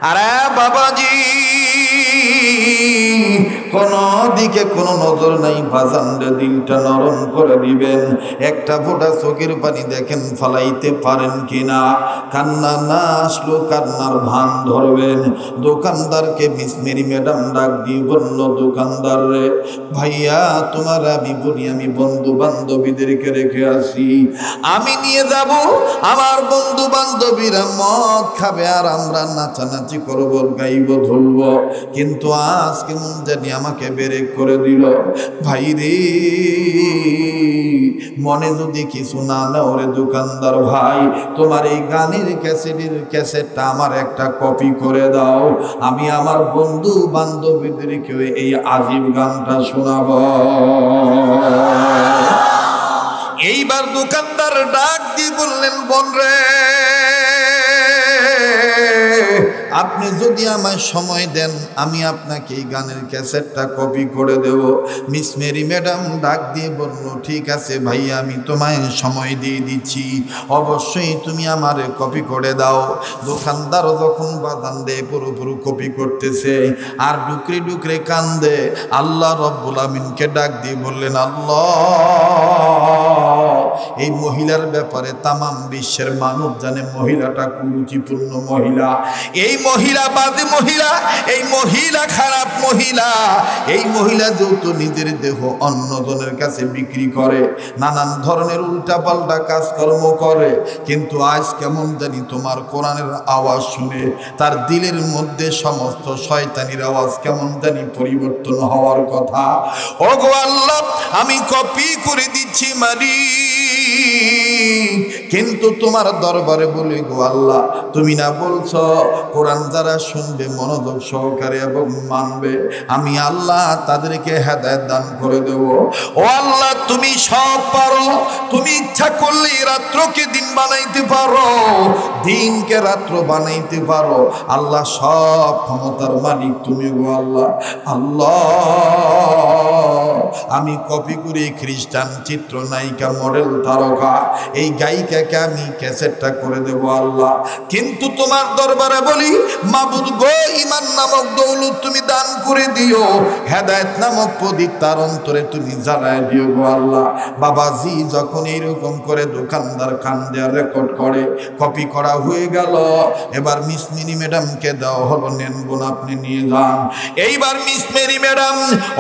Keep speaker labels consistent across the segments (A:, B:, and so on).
A: আরে বাবাজি, কোন দিকে কোন নজর নাই, বাজানরে দিলটা নরম করে দিবেন। একটা ফোঁটা চোখের পানি দেখেন ফালাইতে পারেন কিনা। কান্না না আসলো কান্নার ভান ধরবেন। দোকানদারকে মিস মেরি ম্যাডাম ডাক দিয়ে বলল, দোকানদার রে ভাইয়া, তোমার আমি বলি আমি বন্ধু বান্ধবীদেরকে রেখে আসি, আমি নিয়ে যাব। আমার বন্ধু বান্ধবীরা মদ খাবে আর আমরা নাচানাচি করবো, গাইব, ধরব। কিন্তু আজ কেমন জানি আমাকে বেরে করে দিল। ভাই রে, মনে যদি কিছু না নাও রে দোকানদার ভাই, তোমার এই গানের ক্যাসেটটা আমার একটা কপি করে দাও, আমি আমার বন্ধু বান্ধবীদেরকে এই আজীব গানটা শোনাব। এইবার দোকানদার ডাক দিয়ে বললেন, বোন রে, আপনি যদি আমায় সময় দেন আমি আপনাকে এই গানের ক্যাসেটটা কপি করে দেব। মিস মেরি ম্যাডাম ডাক দিয়ে বলল, ঠিক আছে ভাই, আমি তোমায় সময় দিয়ে দিচ্ছি, অবশ্যই তুমি আমারে কপি করে দাও। দোকানদার যখন বাদান দেয় পুরোপুরি কপি করতেছে আর ডুকরে ডুকরে কান্দে, আল্লাহ রব্বুল আমিনকে ডাক দিয়ে বললেন, আল্লাহ, এই মহিলার ব্যাপারে তামাম বিশ্বের মানুষ জানে মহিলাটা কুরুচিপূর্ণ মহিলা, এই মহিলা বাদে মহিলা, এই মহিলা খারাপ মহিলা, এই মহিলা যেহেতু নিজের দেহ অন্যজনের কাছে বিক্রি করে, নানান ধরনের উল্টাপাল্টা কাজকর্ম করে, কিন্তু আজ কেমন জানি তোমার কোরআনের আওয়াজ শুনে তার দিলের মধ্যে সমস্ত শয়তানির আওয়াজ কেমন জানি পরিবর্তন হওয়ার কথা। ওগো আল্লাহ, আমি কপি করে দিচ্ছি মারি, কিন্তু তোমার দরবারে বলি গো আল্লাহ, তুমি না বলছ কোরআন যারা শুনবে মনোযোগ সহকারে এবং মানবে, আমি আল্লাহ তাদেরকে হেদায়েত দান করে দেব। ও আল্লাহ, তুমি সব পারো, তুমি ইচ্ছা করলে রাত্রকে দিন বানাইতে পারো, দিনকে রাত্র বানাইতে পারো। আল্লাহ, সব ক্ষমতার মালিক তুমি গো আল্লাহ। আল্লাহ, আমি কপি করে খ্রিস্টান চিত্রনায়িকা মডেল তারকা এই গায়িকাকে আমি ক্যাসেটটা করে দেব আল্লাহ, কিন্তু তোমার দরবারে বলি মাবুদ গো, ঈমান নামক দৌলত তুমি দান করে দিও, হেদায়েত নামক প্রদীপ তার অন্তরে তুমি জ্বালায় দিও গো আল্লাহ। বাবাজি যখন এইরকম করে দোকানদার কান দেয়া রেকর্ড করে, কপি করা হয়ে গেল, এবার মিস মেরি ম্যাডামকে দেওয়া হলো, নেন বোন আপনি নিয়ে যান। এইবার মিস মেরি ম্যাডাম,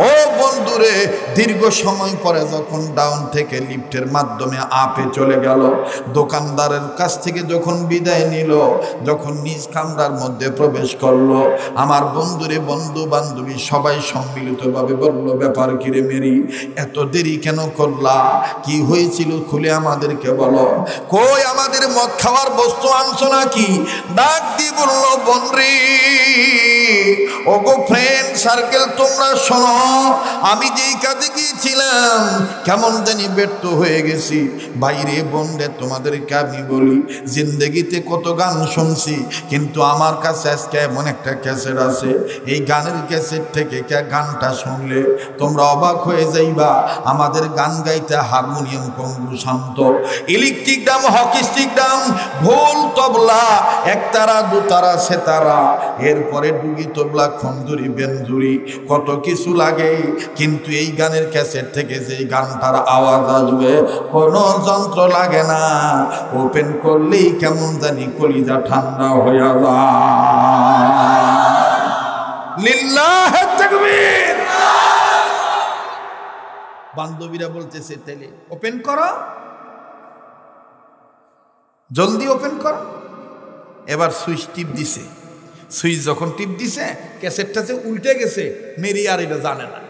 A: ও বন্ধুরে, দীর্ঘ সময় পরে যখন ডাউন থেকে লিফটের মাধ্যমে আপে চলে গেল, দোকানদারের কাছ থেকে যখন বিদায় নিল, যখন নিজ কামরার মধ্যে প্রবেশ করলো, আমার বন্ধুরে বন্ধু বান্ধবী সবাই সম্মিলিতভাবে বলল, ব্যাপার কিরে মেরি, এত দেরি কেন করলা, কি হয়েছিল খুলে আমাদেরকে বলো, কই আমাদের মদ খাওয়ার বস্তু আনছো নাকি? ডাক দিয়ে বলল, বন্ধুরে, ওগো ফ্রেন্ড সার্কেল, তোমরা শোনো, আমি যেই কাজে গিয়েছিলাম কেমন জানি ব্যর্থ হয়ে গেছি। বাইরে বন্ধে তোমাদেরকে আমি বলি, জিন্দগিতে কত গান শুনছি, কিন্তু আমার কাছে আজকে এমন একটা ক্যাসেট আছে, এই গানের ক্যাসেট থেকে গানটা শুনলে তোমরা অবাক হয়ে যাইবা। আমাদের গান গাইতে হারমোনিয়াম, কঙ্গু, শান্ত, electric drum, hockey stick drum, ঢোল, তবলা, একতারা, দুতারা, সেতারা, এরপরে ডুগি, তবলা, খঞ্জুরি, বেঞ্জুরি, কত কিছু লাগে, কিন্তু এই গানের ক্যাসেট থেকে যে গানটার আওয়াজ আসবে কোনো যন্ত্র লাগে না, ওপেন করলেই কেমন জানি কলিজা ঠান্ডা হয়ে যায়। লিল্লাহ তাকবীর। বান্ধবীরা বলতেছে, তাইলে ওপেন করো, জলদি ওপেন করো। এবার সুইচ টিপ দিছে, সুইচ যখন টিপ দিছে ক্যাসেটটা যে উল্টে গেছে, মেরি আর এটা জানে না।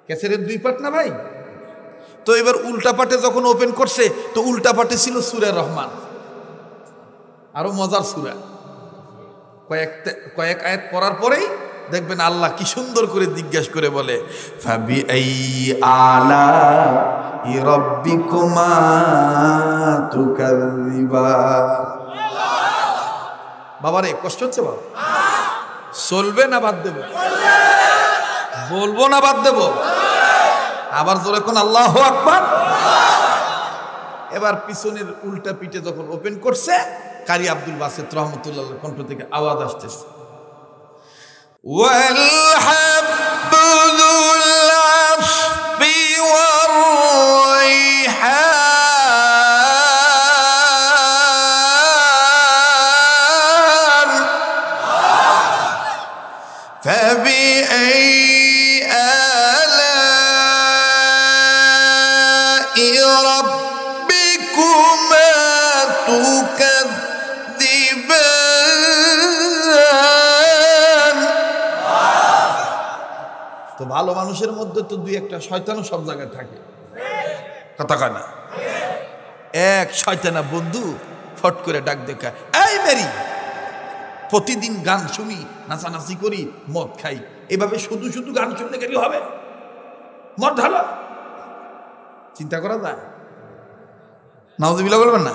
A: ক্যাসেটের দুই পার্ট না ভাই, তো এবার উল্টা পাটে যখন ওপেন করছে, তো উল্টা পাটে ছিল সূরা রহমান, আরো মজার সূরা। কয়েক আয়াত পড়ার পরেই দেখবেন আল্লাহ কি সুন্দর করে জিজ্ঞাসা করে বলে, ফাবি আইয়ি আলা'i রাব্বিকুমা তুকাযযিবান। বাবারে কষ্ট হচ্ছে বাবা? চলবে না বাদ দেব? বলবো না বাদ দেব? আবার জোরে কোন আল্লাহু আকবার। এবার পিছনের উল্টা পিঠে যখন ওপেন করছে, কারি আব্দুল বাসেত রহমতুল্লাহর কণ্ঠ থেকে আওয়াজ আসতেছে, ওয়াল হাব্বুল আসফি ওয়ার রাইহান ফাবিআই আলা'i রাব্বিকুমা তুকাযযিবান। তো ভালো মানুষের মধ্যে তো দুই একটা শয়তানও সব জায়গায় থাকে, কথা কয় না? এক শয়তানা বন্ধু ফট করে ডাক দেখা, এই মেরি, প্রতিদিন গান শুনি, নাচানাচি করি, মদ খাই, এভাবে শুধু শুধু গান শুনতে গেলে হবে? মদ ঢালো, চিন্তা করা যায়? নাউজুবিল্লাহ বলবেন না?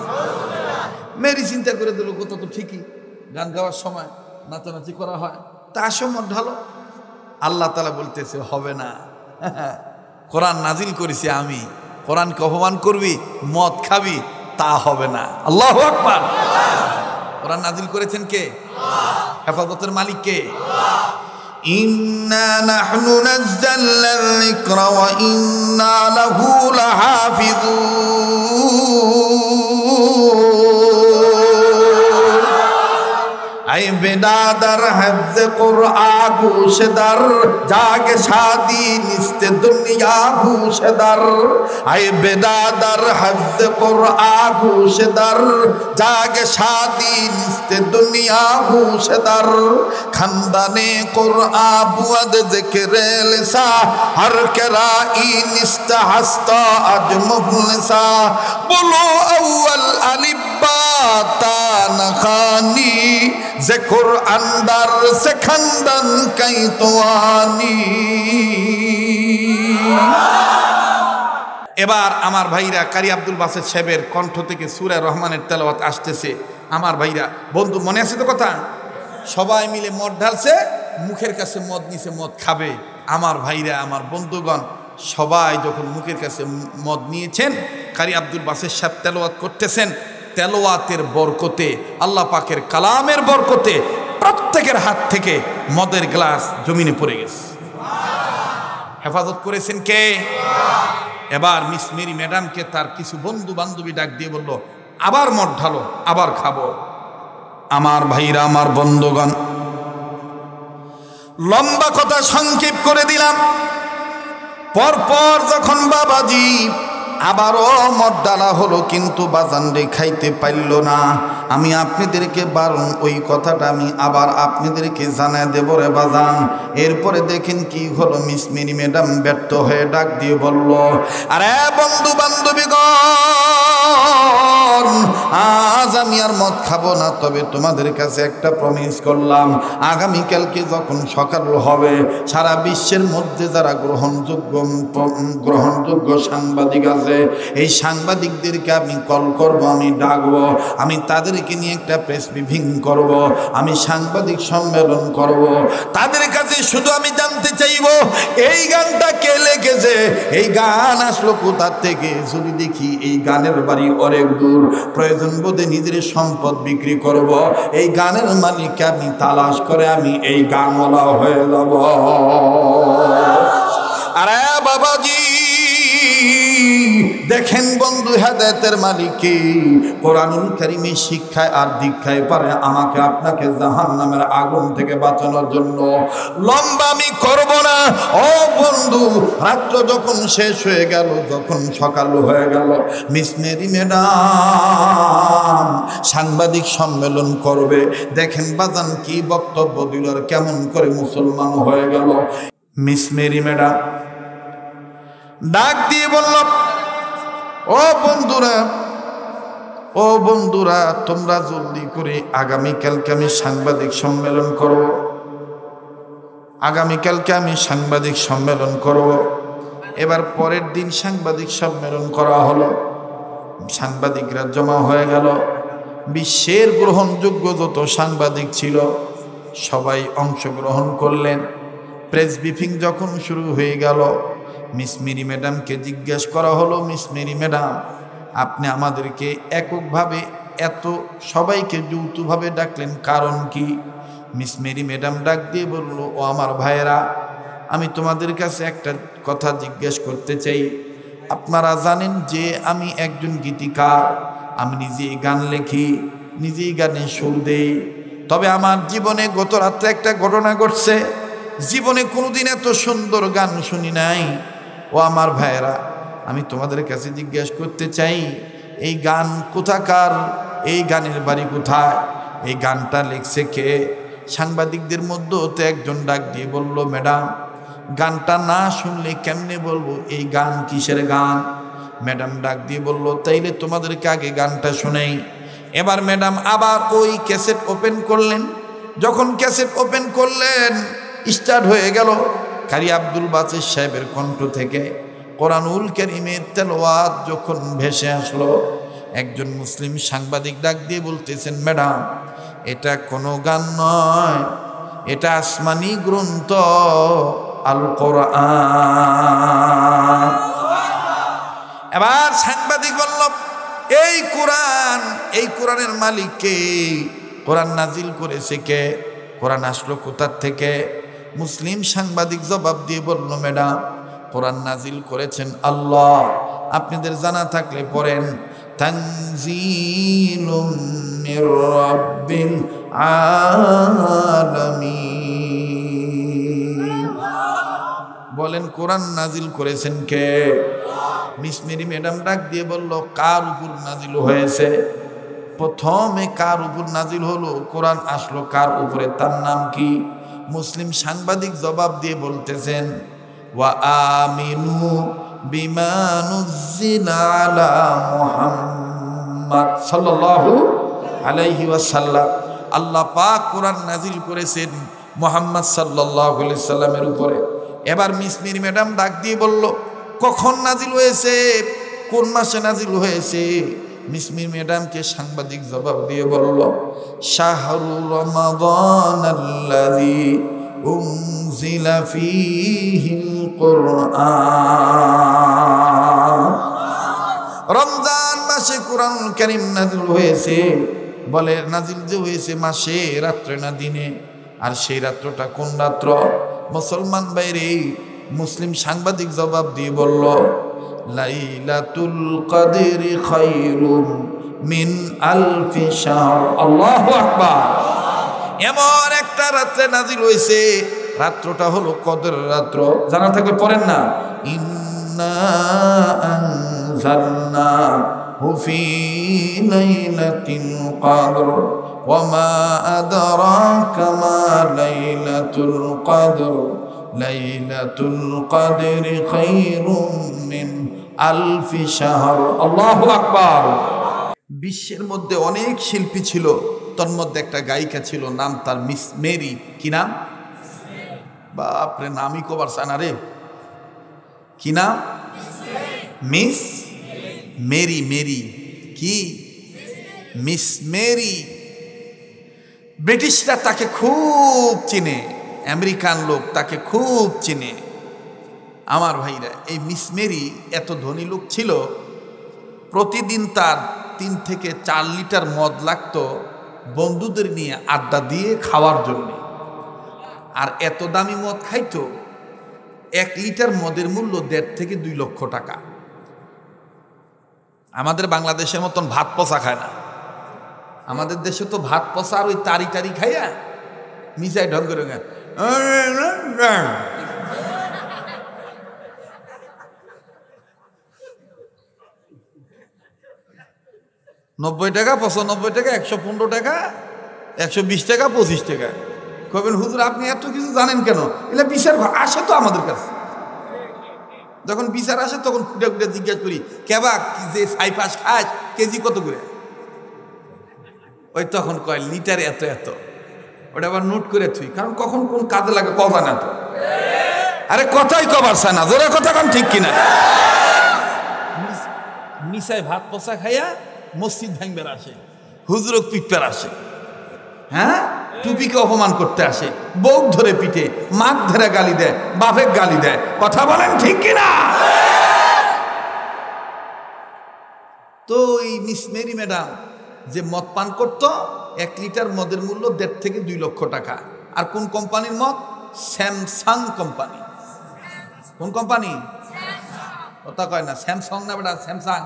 A: মেরি চিন্তা করে দিল, কথা তো ঠিকই, গান গাওয়ার সময় নাচানাচি করা হয়, তা আসো মদ ঢালো। আল্লাহ তাআলা বলতেছে হবে না, কোরআন নাজিল করেছি আমি, কোরআনকে অপমান করবি, মদ খাবি, তা হবে না। আল্লাহু আকবার। কোরআন নাজিল করেছেন কে? হেফাজতের মালিক কে? ইন্না নাহনু নাযালনা যিকরা ওয়া ইন্না লাহু লাহাফিজুন। আই বেদাদার হাফজ কুরআন ঘুষদার, জাগে শাদি নিস্তে দুনিয়া ঘুষদার। আই বেদাদার হাফজ কুরআন ঘুষদার, জাগে শাদি নিস্তে দুনিয়া ঘুষদার। খানদানে কুরআন বুয়াদ জিকরে লিসা, হর কেরাই নিস্তে হাস্তা আজ মুখলিসা। বলো আউয়াল আলিফ বা তা না খানি, যে কুরআন দার সে খানদান কাই তোয়ানি। এবার আমার ভাইরা কারি আব্দুল বাসেত সাহেবের কণ্ঠ থেকে সূরা রহমানের তেলাওয়াত আসতেছে। আমার ভাইরা, বন্ধু মনে আছে তো কথা? সবাই মিলে মদ ঢালছে, মুখের কাছে মদ নিছে, মদ খাবে। আমার ভাইরা, আমার বন্ধুগণ, সবাই যখন মুখের কাছে মদ নিয়েছেন, কারি আব্দুল বাসেত সাহেব তেলাওয়াত করতেছেন। তেলাওয়াতের বরকতে, আল্লাহ পাকের কালামের বরকতে প্রত্যেকের হাত থেকে মদের গ্লাস জমিনে পড়ে গেছে। হেফাজত করেছেন কে? এবার মিস মেরি ম্যাডামকে তার কিছু বন্ধু বান্ধবী ডাক দিয়ে বলল, আবার মদ ঢালো, আবার খাবো। আমার ভাইরা, আমার বন্ধুগণ, লম্বা কথা সংক্ষেপ করে দিলাম। পরপর যখন বাবাজি আবারও মদ ডালা হলো, কিন্তু বাজানরে খাইতে পারল না। আমি আপনাদেরকে বারণ, ওই কথাটা আমি আবার আপনাদেরকে জানায় দেব রে বাজান। এরপরে দেখেন কি হলো, মিস মেরি ম্যাডাম ব্যর্থ হয়ে ডাক দিয়ে বলল, আরে বন্ধু বান্ধবীগণ, আজ আমি আর মদ খাবো না, তবে তোমাদের কাছে একটা প্রমিস করলাম, আগামীকালকে যখন সকাল হবে, সারা বিশ্বের মধ্যে যারা গ্রহণযোগ্য সাংবাদিক আছে, এই সাংবাদিকদেরকে আমি কল করব, আমি ডাকবো, আমি তাদেরকে নিয়ে একটা প্রেস ব্রিফিং করব, আমি সাংবাদিক সম্মেলন করব। তাদের কাছে শুধু আমি জানতে চাইব, এই গানটা কে লিখেছে, এই গান আসলো কোথা থেকে। যদি দেখি এই গানের বাড়ি অনেক দূর, প্রয়োজন বোধে নিজের সম্পদ বিক্রি করব, এই গানের মালিককে আমি তালাশ করে আমি এই গানওয়ালা হয়ে যাব। আরে বাবাজি, দেখেন বন্ধু, হেদায়েতের মালিক কি? কোরআনুল কারীমের শিক্ষায় আর দীক্ষায় পারে আমাকে আপনাকে জাহান্নামের আগুন থেকে বাঁচানোর জন্য। লম্বা আমি করব না। ও বন্ধু, রাত্র যখন শেষ হয়ে গেল, যখন সকাল হয়ে গেল, মিস মেরি ম্যাডাম সাংবাদিক সম্মেলন করবে। দেখেন বাজান কি বক্তব্য দিল, আর কেমন করে মুসলমান হয়ে গেল। মিস মেরি ম্যাডাম ডাক দিয়ে বলল, ও বন্ধুরা, তোমরা জলদি করে আগামীকালকে আমি সাংবাদিক সম্মেলন করব, আগামীকালকে আমি সাংবাদিক সম্মেলন করব। এবার পরের দিন সাংবাদিক সম্মেলন করা হলো, সাংবাদিকরা জমা হয়ে গেল। বিশ্বের গ্রহণযোগ্য যত সাংবাদিক ছিল সবাই অংশগ্রহণ করলেন। প্রেস ব্রিফিং যখন শুরু হয়ে গেল, মিস মেরি ম্যাডামকে জিজ্ঞেস করা হলো, মিস মেরি ম্যাডাম, আপনি আমাদেরকে এককভাবে এত সবাইকে যৌথভাবে ডাকলেন, কারণ কি? মিস মেরি ম্যাডাম ডাক দিয়ে বলল, ও আমার ভাইয়েরা, আমি তোমাদের কাছে একটা কথা জিজ্ঞেস করতে চাই। আপনারা জানেন যে আমি একজন গীতিকার, আমি নিজেই গান লেখি, নিজেই গানে সুর দেই। তবে আমার জীবনে গত রাত্রে একটা ঘটনা ঘটছে, জীবনে কোনোদিন এত সুন্দর গান শুনি নাই। ও আমার ভাইয়েরা, আমি তোমাদের কাছে জিজ্ঞেস করতে চাই, এই গান কোথাকার? এই গানের বাড়ি কোথায়? এই গানটা লিখছে কে? সাংবাদিকদের মধ্যে তো একজন ডাক দিয়ে বলল, ম্যাডাম, গানটা না শুনলে কেমনে বলবো এই গান কিসের গান? ম্যাডাম ডাক দিয়ে বলল, তাইলে তোমাদেরকে আগে গানটা শোনাই। এবার ম্যাডাম আবার ওই ক্যাসেট ওপেন করলেন। যখন ক্যাসেট ওপেন করলেন, স্টার্ট হয়ে গেল। কারি আব্দুল বাসির সাহেবের কণ্ঠ থেকে কোরআনুল কারীমের তেলাওয়াত যখন ভেসে আসলো, একজন মুসলিম সাংবাদিক ডাক দিয়ে বলতেছেন, ম্যাডাম, এটা কোনো গান নয়, এটা আসমানি গ্রন্থ আল কোরআন। এবার সাংবাদিক বলল, এই কোরআন, এই কোরআনের মালিক কে? কোরআন নাজিল করেছে কে? কোরআন আসলো কোথার থেকে? মুসলিম সাংবাদিক জবাব দিয়ে বলল, ম্যাডাম, কোরআন নাজিল করেছেন আল্লাহ। আপনাদের জানা থাকলে পড়েন, তানজিলুম মির রাব্বিল আলামিন। বলেন, কোরআন নাজিল করেছেন কে? মিস মেরি ম্যাডাম ডাক দিয়ে বলল, কার উপর নাজিল হয়েছে? প্রথমে কার উপর নাজিল হলো? কোরআন আসলো কার উপরে, তার নাম কি? মুসলিম সাংবাদিক জবাব দিয়ে বলতেছেন, ওয়া আমিনু বিমা নুজ্জিলা আলা মুহাম্মদ সাল্লাল্লাহু আলাইহি ওয়াসাল্লাম। আল্লাহ পাক কোরআন নাজিল করেছেন মুহাম্মদ সাল্লাল্লাহু আলাইহি সাল্লামের উপরে। এবার মিস মেরি ম্যাডাম ডাক দিয়ে বলল, কখন নাজিল হয়েছে? কোন মাসে নাজিল হয়েছে? মিস মেরি ম্যাডামকে সাংবাদিক জবাব দিয়ে বলল, শাহরু রমাদানাল্লাযী উনজিলা ফীহিল কুরআন। রমজান মাসে কোরআনুল কারীম নাজিল হয়েছে। বলে, নাজিল যে হয়েছে মাসে, রাত্রে না দিনে? আর সেই রাত্রটা কোন রাত্র? মুসলমান বাইরে মুসলিম সাংবাদিক জবাব দিয়ে বলল, লাইলাতুল কদরি খায়রুম মিন আলফি শাহর। আল্লাহু আকবার। এমন একটা রাত্রে নাজিল হয়েছে, রাত্রটা হলো কদরের রাত্র। জানা থাকলে পড়েন না, ইন্না আনজালনাহু ফী লাইলাতিল কদর ওয়া মা আদরাকা মা লাইলাতুল কদর লাইলাতুল কদরি খায়রুম মিন আলফি শাহর। আল্লাহু আকবার। বিশ্বের মধ্যে অনেক শিল্পী ছিল, তার মধ্যে একটা গায়িকা ছিল, নাম তার মিস মেরি। কি নাম? বাপরে, নামই কবার চায় না রে। কি নাম? Miss Mary. মেরি কি? Miss Mary. ব্রিটিশরা তাকে খুব চিনে, আমেরিকান লোক তাকে খুব চিনে। আমার ভাইরা, এই মিস মেরি এত ধনী লোক ছিল, প্রতিদিন তার 3 থেকে 4 লিটার মদ লাগতো বন্ধুদের নিয়ে আড্ডা দিয়ে খাওয়ার জন্য। আর এত দামি মদ খাইতো, 1 লিটার মদের মূল্য 1.5 থেকে 2 লক্ষ টাকা। আমাদের বাংলাদেশের মতন ভাত পচা খায় না। আমাদের দেশে তো ভাত পচা আর ওই তারি টারি খাইয়া মিশাই ঢং করে 90 টাকা, 95 টাকা, 115 টাকা, 120 টাকা, 25 টাকা। কবেন, হুজুর আপনি এত কিছু জানেন কেন? এগুলো বিচার আসে তো আমাদের কাছে। যখন বিচার আসে তখন খুঁটে খুঁটে জিজ্ঞাসা করি, কেবা যে সাইপাস খাস কেজি কত করে? ওই তখন কয় লিটারে এত এত। ওটা আবার নোট করে থুই, কারণ কখন কোন কাজে লাগে কথা না তো। আরে কথাই কবার চায় না, জোরে কথা কারণ ঠিক কিনা? মিশাই ভাত পচা খাইয়া মসজিদ ভাঙবার আসে, হুজুরক পিটবার আসে, হ্যাঁ, টুপিকে অপমান করতে আসে, বউ ধরে পিটে, মাক ধরে গালি দেয়, বাপের গালি দেয়। কথা বলেন ঠিক কিনা? তো এই মিস মেরি ম্যাডাম যে মদ পান করত 1 লিটার মদের মূল্য 1.5 থেকে 2 লক্ষ টাকা। আর কোন কোম্পানির মদ? Samsung company. কোন কোম্পানি? কথা কয় না, স্যামসাং না বেটা, স্যামসাং।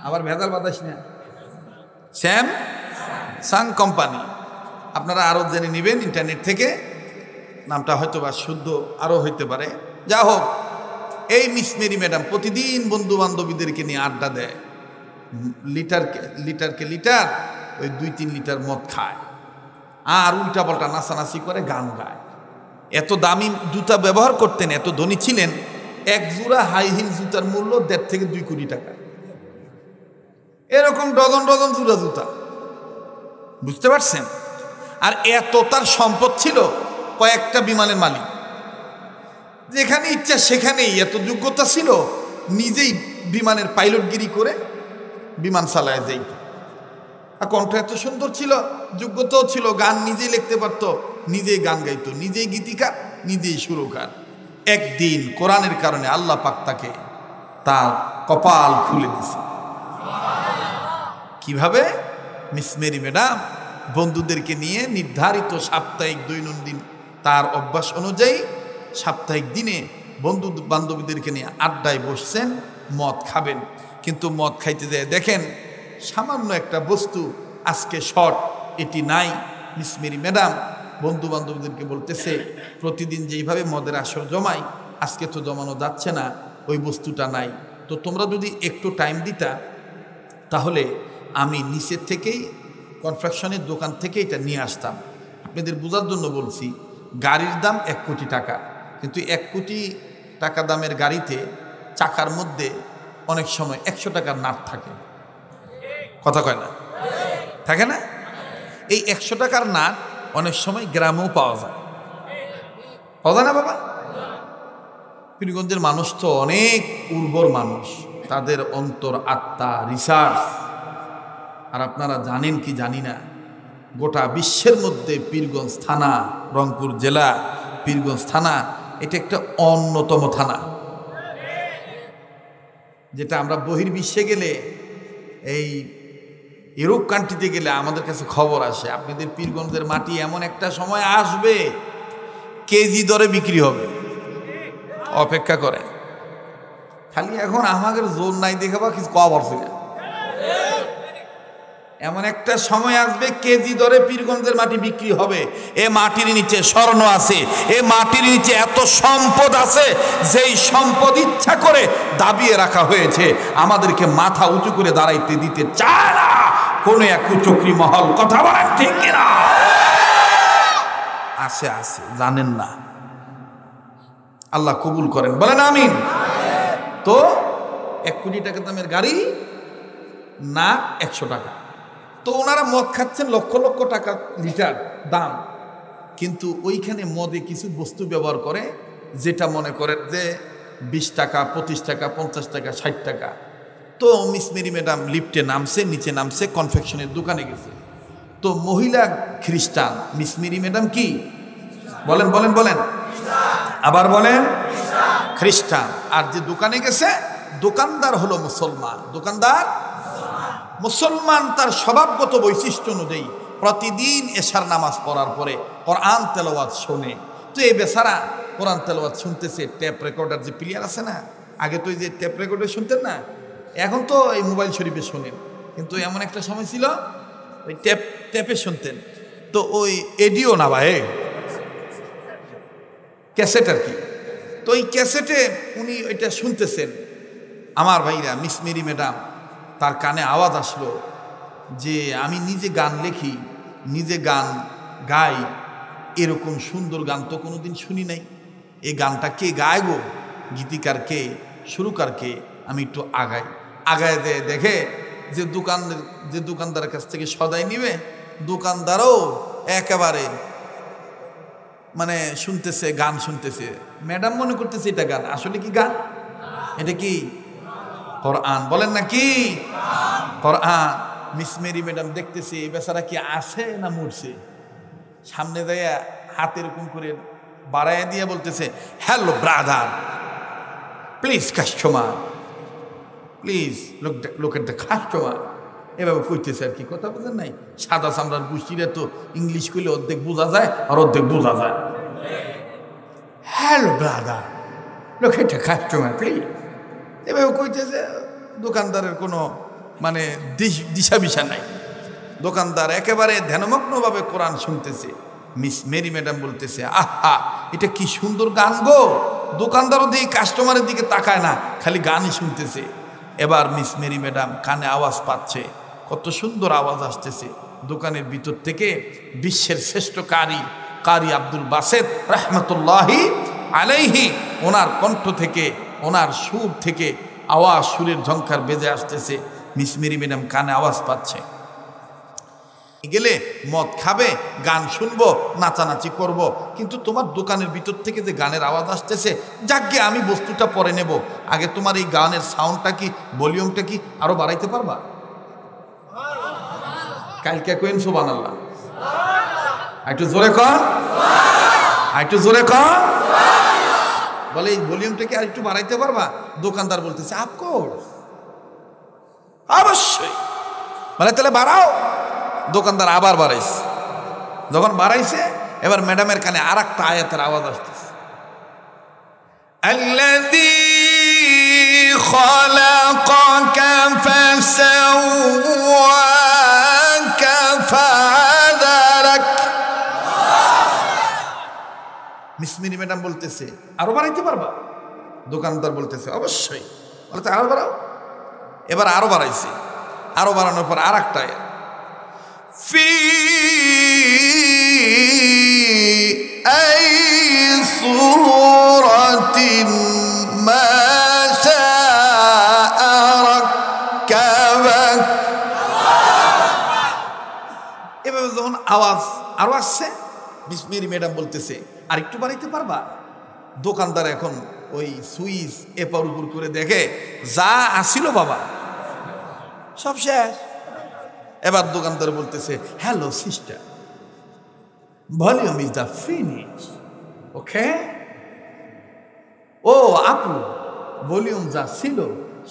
A: আবার ভেজাল বাতাস না, স্যামসাং কোম্পানি। আপনারা আরও জেনে নেবেন ইন্টারনেট থেকে, নামটা হয়তো বা শুদ্ধ আরও হইতে পারে। যা হোক, এই মিস মেরি ম্যাডাম প্রতিদিন বন্ধু বান্ধবীদেরকে নিয়ে আড্ডা দেয়, লিটারকে লিটার ওই 2-3 লিটার মদ খায়, আর উল্টা পাল্টা নাচানাচি করে, গান গায়। এত দামি জুতা ব্যবহার করতেন, এত ধনী ছিলেন, 1 জোড়া হাই হিল জুতার মূল্য 1.5 থেকে 2 কোটি টাকা। এরকম ডজন ডজন জোড়া জুতা, বুঝতে পারছেন? আর এত তার সম্পদ ছিল, কয়েকটা বিমানের মালিক, যেখানে ইচ্ছা সেখানেই। এত যোগ্যতা ছিল, নিজেই বিমানের পাইলটগিরি করে বিমান চালায় যাইত। আর কণ্ঠ এত সুন্দর ছিল, যোগ্যতাও ছিল, গান নিজেই লিখতে পারতো, নিজেই গান গাইতো, নিজেই গীতিকার, নিজেই সুরকার। একদিন কোরআনের কারণে আল্লাহ পাক তাকে তার কপাল খুলে দিছে। কিভাবে? মিস মেরি ম্যাডাম বন্ধুদেরকে নিয়ে নির্ধারিত সাপ্তাহিক দৈনন্দিন তার অভ্যাস অনুযায়ী সাপ্তাহিক দিনে বন্ধু বান্ধবীদেরকে নিয়ে আড্ডায় বসছেন, মদ খাবেন। কিন্তু মদ খাইতে যায় দেখেন সামান্য একটা বস্তু আজকে শর্ট, এটি নাই। মিস মেরি ম্যাডাম বন্ধু বান্ধবীদেরকে বলতেছে, প্রতিদিন যেইভাবে মদের আসর জমাই, আজকে তো জমানো যাচ্ছে না, ওই বস্তুটা নাই। তো তোমরা যদি একটু টাইম দিতা, তাহলে আমি নিচের থেকেই কনফেকশনের দোকান থেকে এটা নিয়ে আসতাম। আপনাদের বোঝার জন্য বলছি, গাড়ির দাম 1 কোটি টাকা, কিন্তু 1 কোটি টাকা দামের গাড়িতে চাকার মধ্যে অনেক সময় 100 টাকার নাট থাকে। কথা কয় না? থাকে না? এই 100 টাকার নাট অনেক সময় গ্রামেও পাওয়া যায়। পাওয়া যায় না বাবা? পীরগঞ্জের মানুষ তো অনেক উর্বর মানুষ, তাদের অন্তর আত্মা রিসার্চ। আর আপনারা জানেন কি জানি না, গোটা বিশ্বের মধ্যে পীরগঞ্জ থানা, রংপুর জেলা পীরগঞ্জ থানা, এটা একটা অন্যতম থানা, যেটা আমরা বহির্বিশ্বে গেলে, এই ইউরোপ কান্ট্রিতে গেলে আমাদের কাছে খবর আসে, আপনাদের পীরগঞ্জের মাটি এমন একটা সময় আসবে কেজি দরে বিক্রি হবে, অপেক্ষা করে। খালি এখন আমাদের জোর নাই দেখাবা কিছু কওয়া পারছি না। এমন একটা সময় আসবে কেজি দরে পীরগঞ্জের মাটি বিক্রি হবে। এ মাটির নিচে স্বর্ণ আছে, এ মাটির নিচে এত সম্পদ আছে, যেই সম্পদ ইচ্ছা করে দাবিয়ে রাখা হয়েছে, আমাদেরকে মাথা উঁচু করে দাঁড়াইতে দিতে চায় না কোন এক কুচক্রী মহল। কথা বলেন ঠিক কিনা? আছে আছে, জানেন না। আল্লাহ কবুল করেন, বলেন আমিন। তো 1 কোটি টাকা দামের গাড়ি না 100 টাকা। তো ওনারা মদ খাচ্ছেন লক্ষ লক্ষ টাকা লিটার দাম, কিন্তু ওইখানে মদে কিছু বস্তু ব্যবহার করে, যেটা মনে করেন যে 20 টাকা, 25 টাকা, 50 টাকা, 60 টাকা। তো মিস মেরি ম্যাডাম লিফটে নামছে, নিচে নামছে, কনফেকশনের দোকানে গেছে। তো মহিলা খ্রিস্টান, মিস মেরি ম্যাডাম কি বলেন? বলেন বলেন, আবার বলেন, খ্রিস্টান। আর যে দোকানে গেছে, দোকানদার হলো মুসলমান। দোকানদার মুসলমান, তার স্বভাবগত বৈশিষ্ট্য অনুযায়ী প্রতিদিন এশার নামাজ পড়ার পরে কোরআন তেলাওয়াত শোনে। তো এই বেচারা কোরআন তেলাওয়াত শুনতেছে, টেপ রেকর্ডার যে প্লেয়ার আছে না, আগে তো এই যে টেপ রেকর্ডার শুনতেন না, এখন তো এই মোবাইল শরীফে শোনেন, কিন্তু এমন একটা সময় ছিল ওই টেপে শুনতেন। তো ওই এডিও না ভাই, ক্যাসেট আর কি। তো ওই ক্যাসেটে উনি ওইটা শুনতেছেন। আমার ভাইরা, মিস মেরি ম্যাডাম তার কানে আওয়াজ আসলো যে আমি নিজে গান লেখি, নিজে গান গাই, এরকম সুন্দর গান তো কোনোদিন শুনি নাই। এই গানটা কে গায় গো? গীতিকার কে? সুরকার কে? আমি একটু আগায় দেখে যে দোকানদারের কাছ থেকে সদাই নিবে, দোকানদারও একেবারে মানে শুনতেছে, গান শুনতেছে। ম্যাডাম মনে করতেছে এটা গান, আসলে কি গান? এটা কি কোরআন? বলেন না কি কোরআন? মিস মেরি ম্যাডাম দেখতেছে এই বেচারা কি আছে না মরছে। সামনে যায় হাত এরকম করে বাড়াইয়া দিয়ে বলতেছে, hello brother, please customer, please look at the customer. এভাবে কইতেছে আর কি, কথা বোঝেন নাই? সাদা চামড়ার গোষ্ঠীরা তো ইংলিশ কইলে অর্ধেক বোঝা যায় আর অর্ধেক বোঝা যায়। হ্যালো ব্রাদার, লোক এটা কাস্টমার প্লিজ, এভাবে কইতেছে। দোকানদারের কোনো মানে দিশা বিশা নাই। দোকানদার একেবারে ধ্যানমগ্নভাবে কোরআন শুনতেছে। মিস মেরি ম্যাডাম বলতেছে, আহা এটা কি সুন্দর গান গো। দোকানদারও দিয়ে কাস্টমারের দিকে তাকায় না, খালি গানই শুনতেছে। এবার মিস মেরি ম্যাডাম কানে আওয়াজ পাচ্ছে, কত সুন্দর আওয়াজ আসতেছে দোকানের ভিতর থেকে। বিশ্বের শ্রেষ্ঠ কারি আব্দুল বাসেত রহমতুল্লাহি আলাইহি, ওনার কণ্ঠ থেকে, ওনার সুর থেকে আওয়াজ, সুরের ঝংকার বেজে আসতেছে। মিস মেরি ম্যাডাম কানে আওয়াজ পাচ্ছে, গেলে মদ খাবে, গান শুনবো, নাচানাচি করব, কিন্তু তোমার দোকানের ভিতর থেকে যে গানের আওয়াজ আসতেছে, যাকে আমি বস্তুটা পরে নেব, আগে তোমার এই গানের সাউন্ডটা কি, ভলিউমটা কি আরো বাড়াইতে পারবা? কালকে কইন সুবহানাল্লাহ, একটু জোরে কর, একটু জোরে কর। বলে এই ভলিউমটা কি আর একটু বাড়াইতে পারবা? দোকানদার বলতেছে অফকোর্স, অবশ্যই। বলে তাহলে বাড়াও। দোকানদার আবার বাড়াইছে। যখন বাড়াইছে, এবার ম্যাডামের কানে আর একটা আয়াতের আওয়াজ আসতেছে, আল্লাযী খালাকাকা ফাসাওয়াকা ফাআদালাক। মিস মেরি ম্যাডাম বলতেছে আরো বাড়াইতে পারবা? দোকানদার বলতেছে অবশ্যই। বলতে আরো বাড়াও। এবার আরো বাড়াইছে, আরো বাড়ানোর পর আর একটা আয়াত, ফি আই সূরাতিন মা শাআ রাক্কাবাক। এভাবে যখন আওয়াজ আরো আসছে, মিস মেরি ম্যাডাম বলতেছে আর একটু বাড়াইতে পারবা? দোকানদার এখন ওই সুইচ এপার উপর করে দেখে, যা আসিল বাবা সব শেষ। এবার দোকানদার বলতেছে, hello sister, volume is the finish, okay? ও আপু, ভলিউম যা ছিল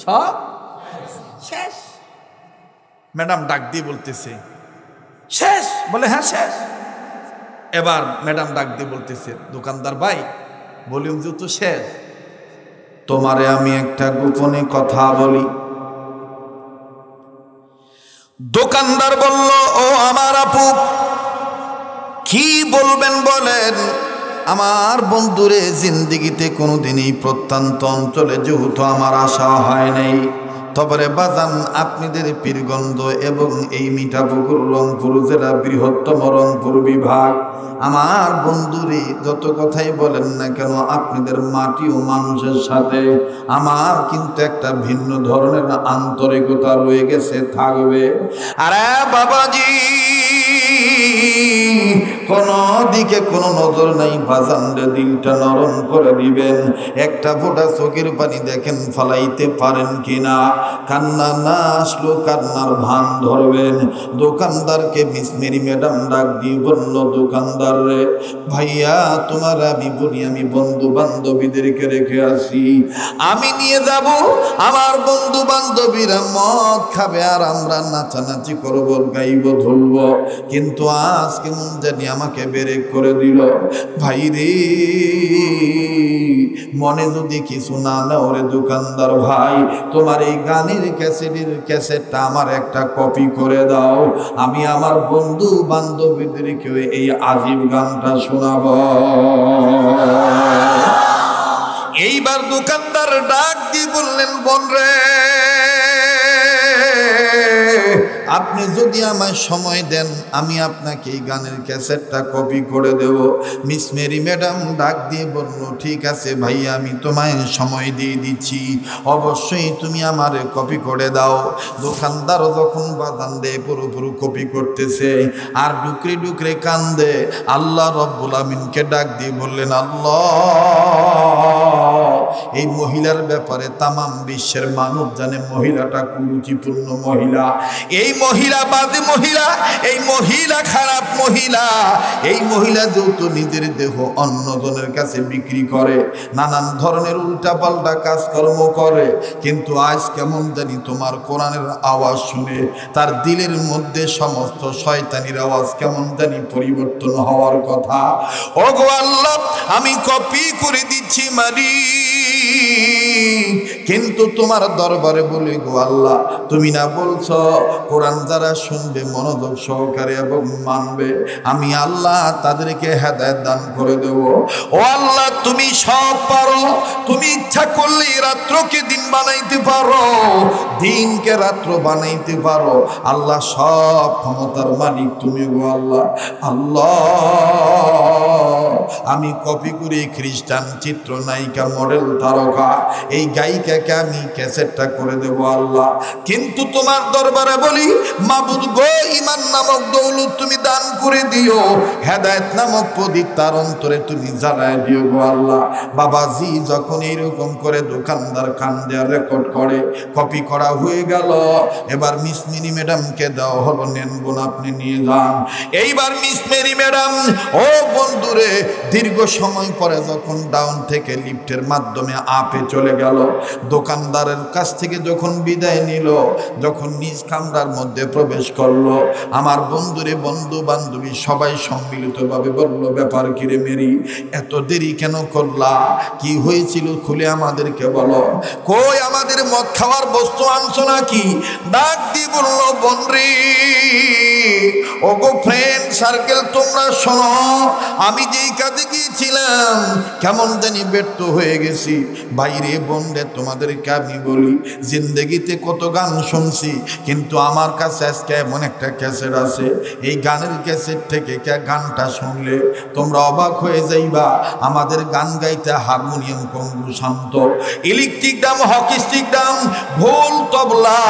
A: সব শেষ। ম্যাডাম ডাক দিয়ে বলতেছে শেষ? বলে হ্যাঁ শেষ। এবার ম্যাডাম ডাক দিয়ে বলতেছে, দোকানদার ভাই, ভলিউম যেহেতু শেষ, তোমারে আমি একটা গোপনে কথা বলি। দোকানদার বলল, ও আমার আপু, কি বলবেন বলেন। আমার বন্ধুরে জিন্দিগিতে কোনোদিনই প্রত্যন্ত অঞ্চলে যেহেতু আমার আশা হয় নাই, তবে বাজান আপনাদের পীরগঞ্জ এবং এই মিঠাপুকুর রংপুর জেলা বৃহত্তম রংপুর বিভাগ, আমার বন্ধুরে যত কথাই বলেন না কেন, আপনাদের মাটি ও মানুষের সাথে আমার কিন্তু একটা ভিন্ন ধরনের আন্তরিকতা রয়ে গেছে, থাকবে। আরে বাবাজি, কোনো দিকে কোনো নজর নাই, বাজানরে দিলটা নরম করে দিবেন। একটা ফোঁটা চোখের পানি দেখেন ফালাইতে পারেন কিনা। কান্না না আসলো কান্নার ভান ধরবেন। দোকানদারকে মিস মেরি ম্যাডাম ডাক দিয়ে বলল, দোকানদার রে ভাইয়া, তোমার আমি বলি, আমি বন্ধু বান্ধবীদেরকে রেখে আসি, আমি নিয়ে যাব। আমার বন্ধু বান্ধবীরা মদ খাবে আর আমরা নাচানাচি করবো, গাইব, ধরব, কিন্তু আজ কেমন জানি আমাকে বেরে করে দিল। ভাই রে, মনে যদি কিছু না নাও রে দোকানদার ভাই, তোমার এই গানের ক্যাসেটটা আমার একটা কপি করে দাও, আমি আমার বন্ধু বান্ধবীদেরকেও এই আজীব গানটা শোনাব। এইবার দোকানদার ডাক দিয়ে বললেন, বোন রে, আপনি যদি আমায় সময় দেন, আমি আপনাকে এই গানের ক্যাসেটটা কপি করে দেব। মিস মেরি ম্যাডাম ডাক দিয়ে বলল, ঠিক আছে ভাই, আমি তোমায় সময় দিয়ে দিচ্ছি, অবশ্যই তুমি আমার কপি করে দাও। দোকানদারও যখন বাদান দেয় পুরোপুরি কপি করতেছে আর ডুকরে ডুকরে কান্দে, আল্লাহ রব্বুল আমিনকে ডাক দিয়ে বললেন, আল্লাহ এই মহিলার ব্যাপারে তামাম বিশ্বের মানুষ জানে মহিলাটা কুরুচিপূর্ণ মহিলা, এই মহিলা বাজে মহিলা, এই মহিলা খারাপ মহিলা, এই মহিলা যেহেতু নিজের দেহ অন্যজনের কাছে বিক্রি করে, নানান ধরনের উল্টাপাল্টা কাজকর্ম করে, কিন্তু আজ কেমন জানি তোমার কোরআনের আওয়াজ শুনে তার দিলের মধ্যে সমস্ত শয়তানির আওয়াজ কেমন জানি পরিবর্তন হওয়ার কথা। ওগো আল্লাহ, আমি কপি করে দিচ্ছি মারি, কিন্তু তোমার দরবারে বলি গো আল্লাহ, তুমি না বলছো কোরআন যারা শুনবে মনোযোগ সহকারে এবং মানবে, আমি আল্লাহ তাদেরকে হেদায়েত দান করে দেব। ও আল্লাহ, তুমি সব পারো, তুমি ইচ্ছা করলে রাত্রকে দিন বানাইতে পারো, দিনকে রাত্র বানাইতে পারো। আল্লাহ সব ক্ষমতার মালিক তুমি গো আল্লাহ। আল্লাহ, আমি কপি করে খ্রিস্টান চিত্রনায়িকা মডেল তারকা এই গায়িকাকে আমি ক্যাসেটটা করে দেব আল্লাহ, কিন্তু তোমার দরবারে বলি মাবুদ গো, ঈমান নামক দৌলত তুমি দান করে দিও, হেদায়েত নামক প্রদীপ তার অন্তরে তুমি জ্বালায় দিও গো আল্লাহ। বাবাজি যখন এইরকম করে দোকানদার কান দেয়া রেকর্ড করে, কপি করা হয়ে গেল, এবার মিস মিনি ম্যাডামকে দেওয়া হলো, নেন বোন আপনি নিয়ে যান। এইবার মিস মেরি ম্যাডাম, ও বন্ধুরে, দীর্ঘ সময় পরে যখন ডাউন থেকে লিফটের মাধ্যমে আপে চলে গেল, দোকানদারের কাছ থেকে যখন বিদায় নিল, যখন নিজ কামরার মধ্যে প্রবেশ করলো, আমার বন্ধুরে, বন্ধু বান্ধবী সবাই সম্মিলিতভাবে বলল, ব্যাপার কিরে মেরি, এত দেরি কেন করলা, কি হয়েছিল খুলে আমাদেরকে বলো, কই আমাদের মদ খাওয়ার বস্তু আনছো নাকি? ডাক দিয়ে বললো, বনরি, ওগো ফ্রেন্ড সার্কেল, তোমরা শোনো, আমি যেই কাজে গিয়েছিলাম কেমন জানি ব্যর্থ হয়ে গেছি। বাইরে বন্ধে তোমাদেরকে আমি বলি, জিন্দগিতে কত গান শুনছি, কিন্তু আমার কাছে আজকে এমন একটা ক্যাসেট আছে, এই গানের ক্যাসেট থেকে গানটা শুনলে তোমরা অবাক হয়ে যাইবা। আমাদের গান গাইতে হারমোনিয়াম, কঙ্গু, শান্ত, electric drum, hockey stick drum, ঢোল, তবলা,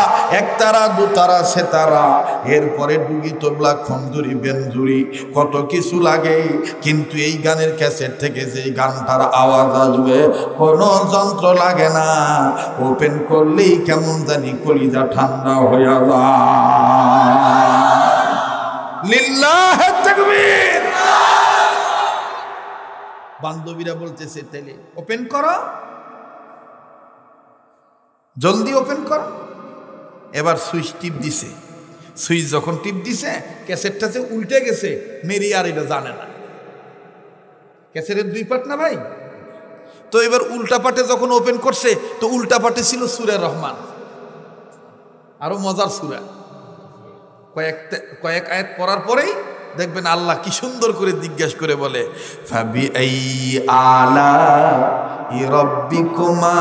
A: একতারা, দুতারা, সেতারা, এরপরে ডুগি, তবলা, খঞ্জুরি, বেঞ্জুরি, কত কিছু লাগে, কিন্তু এই গানের ক্যাসেট থেকে যে গানটার আওয়াজ আসবে কোনো যন্ত্র লাগে না, ওপেন করলেই কেমন জানি কলিজা ঠান্ডা হয়ে যায়। লিল্লাহ তাকবীর। বান্ধবীরা বলতেছে, তাইলে ওপেন করো, জলদি ওপেন করো। এবার সুইচ টিপ দিছে, সুইচ যখন টিপ দিছে ক্যাসেটটা যে উল্টে গেছে, মেরি আর এটা জানে না। ক্যাসেটের দুই পার্ট না ভাই, তো এবার উল্টা পাটে যখন ওপেন করছে, তো উল্টা পাটে ছিল সূরা রহমান, আরো মজার সূরা। কয়েক আয়াত পড়ার পরেই দেখবেন আল্লাহ কি সুন্দর করে জিজ্ঞাসা করে বলে, ফাবি আই আলা রাব্বিকুমা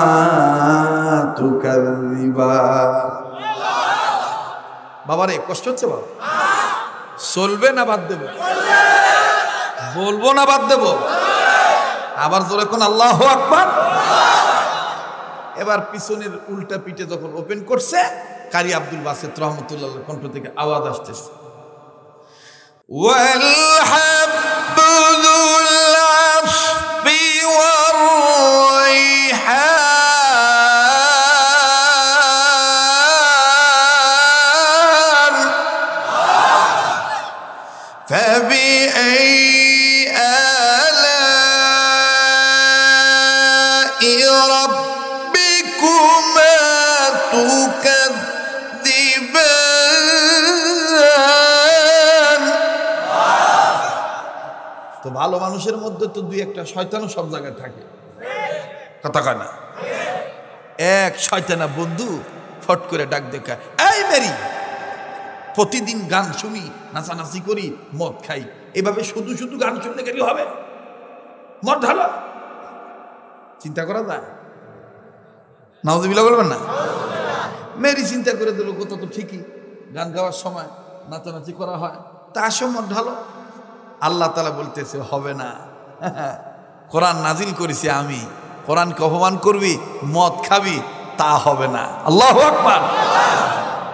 A: তুকাযিবা। বাবারে কষ্ট হচ্ছে বাবা? চলবে না বাদ দেব? বলবো না বাদ দেব? আবার জোরে কোন আল্লাহু আকবার। এবার পিছনের উল্টা পিঠে যখন ওপেন করছে, কারি আব্দুল বাসিত রহমতুল্লাহ কণ্ঠ থেকে আওয়াজ আসতেছে, ওয়াল হাব্বুল আফবি ওয়ার রাইহান ফাবিআই আলা'i রাব্বিকুমা তুকাযিবান। তো ভালো মানুষের মধ্যে তো দুই একটা শয়তানও সব জায়গায় থাকে, কথা কয় না? এক শয়তানা বন্ধু ফট করে ডাক দেখা, এই মেরি, প্রতিদিন গান শুনি, নাচানাচি করি, মদ খাই, এভাবে শুধু শুধু গান শুনতে গেলে হবে? মদ ঢালো, চিন্তা করা যায়? নাউজুবিল্লাহ বলবেন না? মেরি চিন্তা করে দিল, কথা তো ঠিকই, গান গাওয়ার সময় নাচানাচি করা হয়, তা আসো মদ ঢালো। আল্লাহ তাআলা বলতেছে, হবে না, কোরআন নাজিল করেছি আমি, কোরআনকে অপমান করবি, মদ খাবি, তা হবে না। আল্লাহু আকবার।